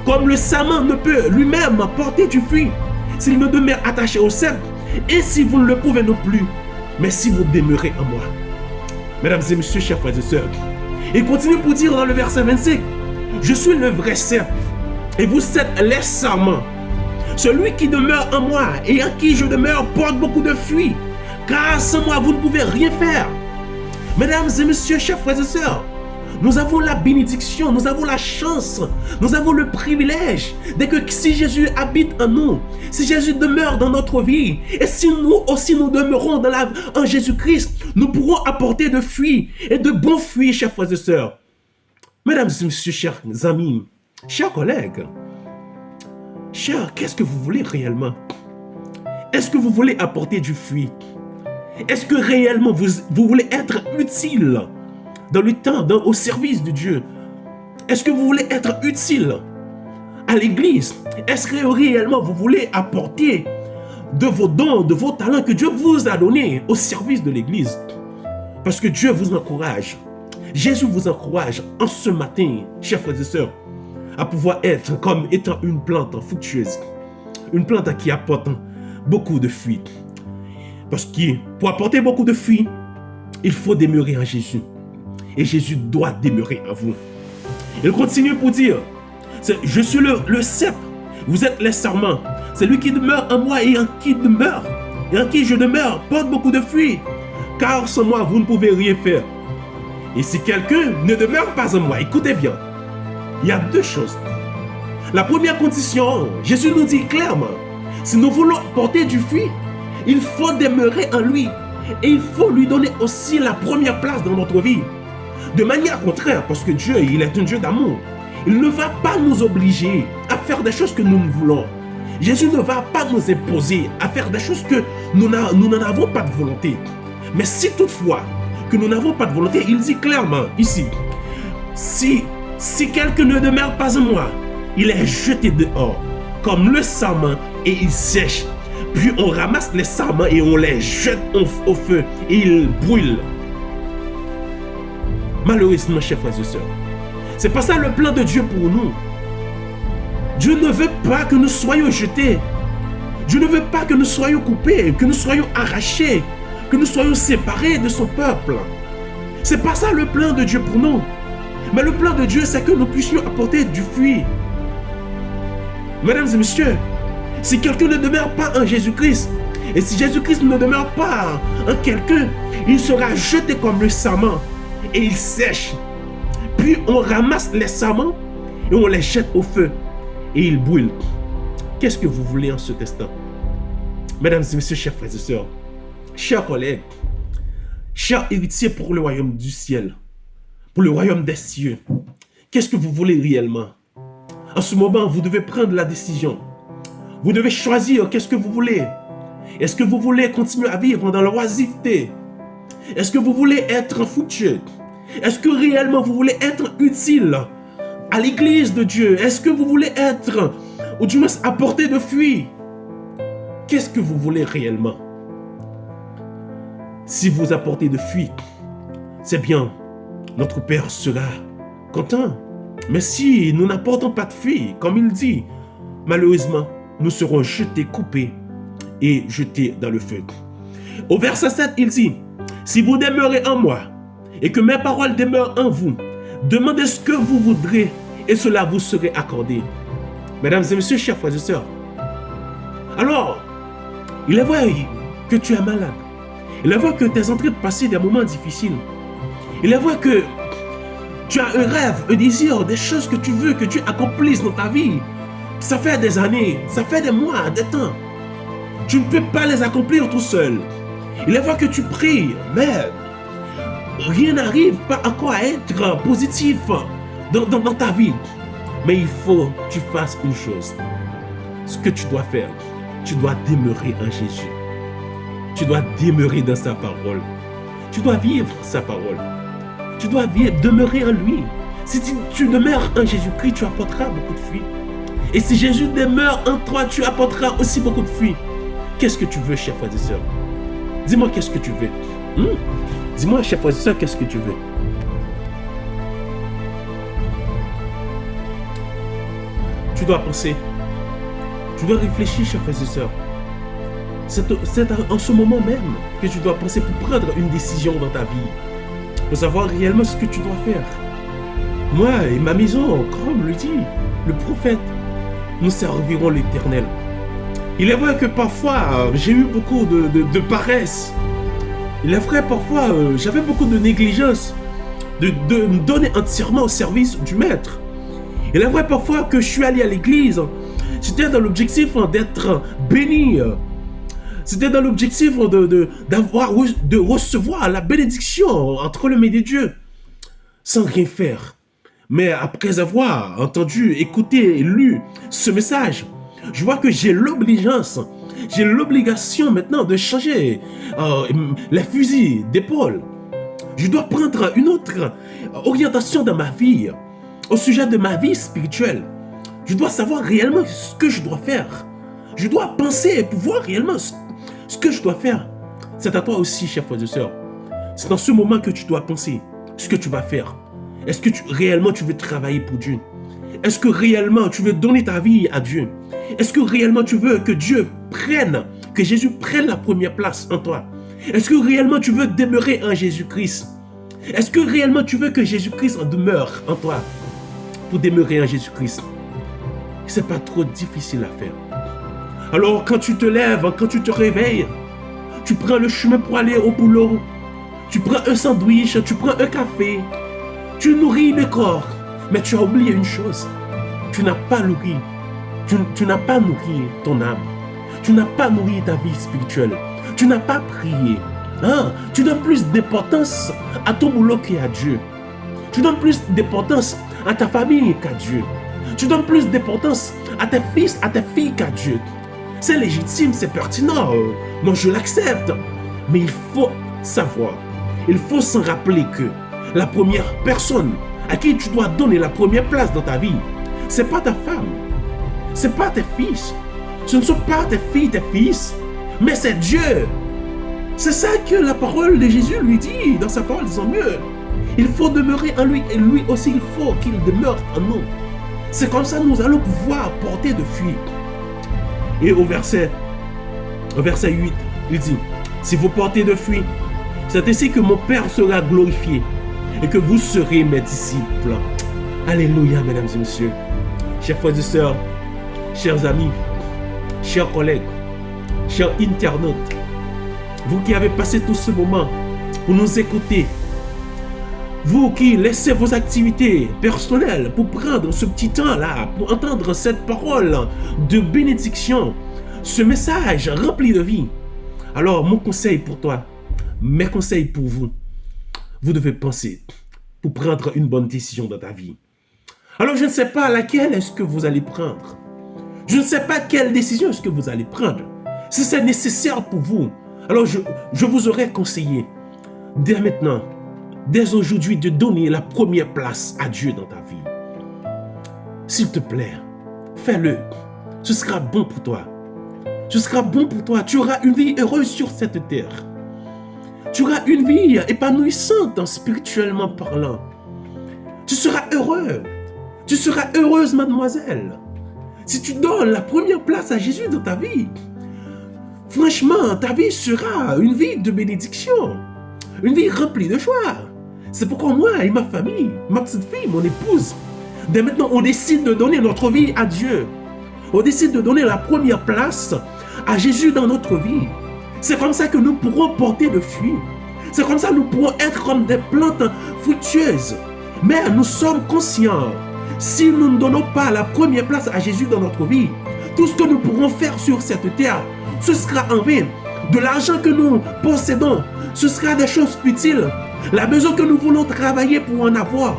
Speaker 1: Comme le sarment ne peut lui-même porter du fruit s'il ne demeure attaché au cep, et si vous ne le pouvez non plus, mais si vous demeurez en moi. Mesdames et messieurs, chers frères et sœurs, il continue pour dire dans le verset 25, je suis le vrai cep, et vous êtes les sarments. Celui qui demeure en moi et en qui je demeure porte beaucoup de fruits, car sans moi vous ne pouvez rien faire. Mesdames et messieurs, chers frères et sœurs, nous avons la bénédiction, nous avons la chance, nous avons le privilège de que si Jésus habite en nous, si Jésus demeure dans notre vie, et si nous aussi nous demeurons en Jésus-Christ, nous pourrons apporter de fruits et de bons fruits, chers frères et sœurs. Mesdames et messieurs, chers amis, chers collègues, chers, qu'est-ce que vous voulez réellement? Est-ce que vous voulez apporter du fruit? Est-ce que réellement vous voulez être utile dans le temps, au service de Dieu? Est-ce que vous voulez être utile à l'église? Est-ce que réellement vous voulez apporter de vos dons, de vos talents que Dieu vous a donnés au service de l'Église. Parce que Dieu vous encourage. Jésus vous encourage en ce matin, chers frères et sœurs, à pouvoir être comme étant une plante fructueuse. Une plante qui apporte beaucoup de fruits. Parce que pour apporter beaucoup de fruits, il faut demeurer en Jésus. Et Jésus doit demeurer en vous. Il continue pour dire, je suis le cep, vous êtes les sarments. Celui qui demeure en moi et en qui demeure, et en qui je demeure, porte beaucoup de fruits. Car sans moi, vous ne pouvez rien faire. Et si quelqu'un ne demeure pas en moi, écoutez bien, il y a deux choses. La première condition, Jésus nous dit clairement, si nous voulons porter du fruit, il faut demeurer en lui. Et il faut lui donner aussi la première place dans notre vie. De manière contraire, parce que Dieu, il est un Dieu d'amour. Il ne va pas nous obliger à faire des choses que nous ne voulons. Jésus ne va pas nous imposer à faire des choses que nous n'en avons pas de volonté. Mais si toutefois que nous n'avons pas de volonté, il dit clairement ici, si quelqu'un ne demeure pas en moi, il est jeté dehors comme le sarment et il sèche. Puis on ramasse les sarments et on les jette au feu et ils brûlent. Malheureusement, chers frères et sœurs, c'est pas ça le plan de Dieu pour nous. Dieu ne veut pas que nous soyons jetés. Dieu ne veut pas que nous soyons coupés, que nous soyons arrachés, que nous soyons séparés de son peuple. C'est pas ça le plan de Dieu pour nous. Mais le plan de Dieu, c'est que nous puissions apporter du fruit. Mesdames et messieurs, si quelqu'un ne demeure pas en Jésus-Christ, et si Jésus-Christ ne demeure pas en quelqu'un, il sera jeté comme le sarment et il sèche. Puis on ramasse les sarments et on les jette au feu et ils brûlent. Qu'est-ce que vous voulez en ce instant? Mesdames et messieurs, chers frères et sœurs, chers collègues, chers héritiers pour le royaume du ciel, pour le royaume des cieux, qu'est-ce que vous voulez réellement? En ce moment, vous devez prendre la décision. Vous devez choisir qu'est-ce que vous voulez. Est-ce que vous voulez continuer à vivre dans l'oisiveté? Est-ce que vous voulez être fructueux? Est-ce que réellement vous voulez être utile à l'église de Dieu? Est-ce que vous voulez être, ou du moins apporter de fruits? Qu'est-ce que vous voulez réellement? Si vous apportez de fruits, c'est bien, notre Père sera content. Mais si nous n'apportons pas de fruits, comme il dit, malheureusement, nous serons jetés, coupés et jetés dans le feu. Au verset 7, il dit, « Si vous demeurez en moi et que mes paroles demeurent en vous, demandez ce que vous voudrez et cela vous serait accordé. » Mesdames et messieurs, chers frères et sœurs, alors, il est vrai que tu es malade. Il est vrai que tu es en train de passer des moments difficiles. Il est vrai que tu as un rêve, un désir, des choses que tu veux que Dieu accomplisse dans ta vie. Ça fait des années, ça fait des mois, des temps. Tu ne peux pas les accomplir tout seul. Il est vrai que tu pries, mais rien n'arrive pas encore à être positif dans ta vie. Mais il faut que tu fasses une chose. Ce que tu dois faire, tu dois demeurer en Jésus. Tu dois demeurer dans sa parole. Tu dois vivre sa parole. Tu dois demeurer en lui. Si tu demeures en Jésus-Christ, tu apporteras beaucoup de fruits. Et si Jésus demeure en toi, tu apporteras aussi beaucoup de fruits. Qu'est-ce que tu veux, chers frères et sœurs? Dis-moi qu'est-ce que tu veux. Dis-moi, chers frères et sœurs, qu'est-ce que tu veux? Tu dois penser. Tu dois réfléchir, chers frères et sœurs. C'est en ce moment même que tu dois penser pour prendre une décision dans ta vie. Pour savoir réellement ce que tu dois faire. Moi et ma maison, comme le dit le prophète, nous servirons l'Éternel. Il est vrai que parfois, j'ai eu beaucoup de paresse. Il est vrai parfois, j'avais beaucoup de négligence de me donner entièrement au service du Maître. Il est vrai parfois que je suis allé à l'église. C'était dans l'objectif d'être béni. C'était dans l'objectif de recevoir la bénédiction entre les mains de Dieu, sans rien faire. Mais après avoir entendu, écouté et lu ce message, je vois que j'ai l'obligation maintenant de changer les fusils d'épaule. Je dois prendre une autre orientation dans ma vie, au sujet de ma vie spirituelle. Je dois savoir réellement ce que je dois faire. Je dois penser pour voir réellement ce que je dois faire. C'est à toi aussi, chers frères et sœurs. C'est dans ce moment que tu dois penser ce que tu vas faire. Est-ce que réellement tu veux travailler pour Dieu? Est-ce que réellement tu veux donner ta vie à Dieu? Est-ce que réellement tu veux que Dieu prenne, que Jésus prenne la première place en toi? Est-ce que réellement tu veux demeurer en Jésus-Christ? Est-ce que réellement tu veux que Jésus-Christ en demeure en toi? Pour demeurer en Jésus-Christ, c'est pas trop difficile à faire. Alors quand tu te lèves, quand tu te réveilles, tu prends le chemin pour aller au boulot, tu prends un sandwich, tu prends un café, tu nourris le corps, mais tu as oublié une chose, tu n'as pas nourri, tu n'as pas nourri ton âme, tu n'as pas nourri ta vie spirituelle, tu n'as pas prié, hein? Tu donnes plus d'importance à ton boulot qu'à Dieu, tu donnes plus d'importance à ta famille qu'à Dieu, tu donnes plus d'importance à tes fils, à tes filles qu'à Dieu. C'est légitime, c'est pertinent, moi je l'accepte, mais il faut savoir, il faut s'en rappeler que la première personne à qui tu dois donner la première place dans ta vie, c'est pas ta femme, c'est pas tes fils, ce ne sont pas tes filles, tes fils, mais c'est Dieu. C'est ça que la parole de Jésus lui dit dans sa parole, disant mieux, il faut demeurer en lui et lui aussi il faut qu'il demeure en nous. C'est comme ça que nous allons pouvoir porter de fruits. Et au verset 8, il dit, si vous portez de fruits, c'est ainsi que mon Père sera glorifié et que vous serez mes disciples. Alléluia, mesdames et messieurs. Chers frères et sœurs, chers amis, chers collègues, chers internautes, vous qui avez passé tout ce moment pour nous écouter, vous qui laissez vos activités personnelles pour prendre ce petit temps-là, pour entendre cette parole de bénédiction, ce message rempli de vie. Alors, mon conseil pour toi, mes conseils pour vous, vous devez penser pour prendre une bonne décision dans ta vie. Alors, je ne sais pas laquelle est-ce que vous allez prendre. Je ne sais pas quelle décision est-ce que vous allez prendre. Si c'est nécessaire pour vous, alors je vous aurais conseillé dès maintenant, dès aujourd'hui, de donner la première place à Dieu dans ta vie. S'il te plaît, fais-le. Ce sera bon pour toi. Ce sera bon pour toi. Tu auras une vie heureuse sur cette terre. Tu auras une vie épanouissante spirituellement parlant. Tu seras heureux. Tu seras heureuse, mademoiselle. Si tu donnes la première place à Jésus dans ta vie, franchement, ta vie sera une vie de bénédiction. Une vie remplie de joie. C'est pourquoi moi et ma famille, ma petite fille, mon épouse, dès maintenant, on décide de donner notre vie à Dieu. On décide de donner la première place à Jésus dans notre vie. C'est comme ça que nous pourrons porter de fruits. C'est comme ça que nous pourrons être comme des plantes fructueuses. Mais nous sommes conscients, si nous ne donnons pas la première place à Jésus dans notre vie, tout ce que nous pourrons faire sur cette terre, ce sera en vain. De l'argent que nous possédons, ce sera des choses futiles. La maison que nous voulons travailler pour en avoir,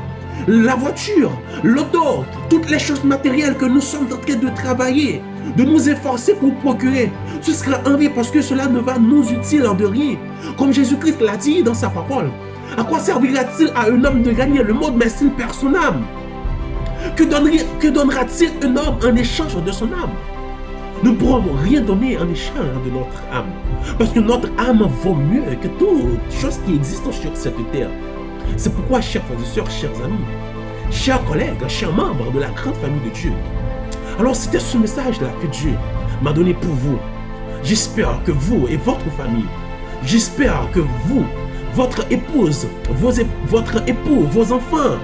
Speaker 1: la voiture, l'auto, toutes les choses matérielles que nous sommes en train de travailler, de nous efforcer pour procurer, ce sera en vain parce que cela ne va nous utile en de rien. Comme Jésus-Christ l'a dit dans sa parole, à quoi servira-t-il à un homme de gagner le monde mais s'il perd son âme? Que donnera-t-il un homme en échange de son âme? Nous ne pourrons rien donner en échange de notre âme. Parce que notre âme vaut mieux que toute chose qui existe sur cette terre. C'est pourquoi, chers frères et sœurs, chers amis, chers collègues, chers membres de la grande famille de Dieu, alors c'était ce message-là que Dieu m'a donné pour vous. J'espère que vous et votre famille, j'espère que vous, votre épouse, votre époux, vos enfants,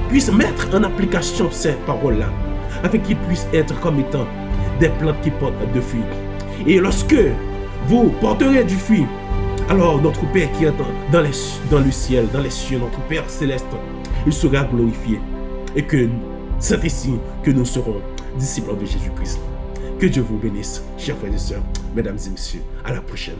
Speaker 1: puissent mettre en application ces paroles-là, afin qu'ils puissent être comme étant des plantes qui portent de fruits. Et lorsque vous porterez du fruit, alors notre Père qui est dans le ciel, dans les cieux, notre Père céleste, il sera glorifié. Et que c'est ici que nous serons disciples de Jésus-Christ. Que Dieu vous bénisse, chers frères et sœurs, mesdames et messieurs. À la prochaine.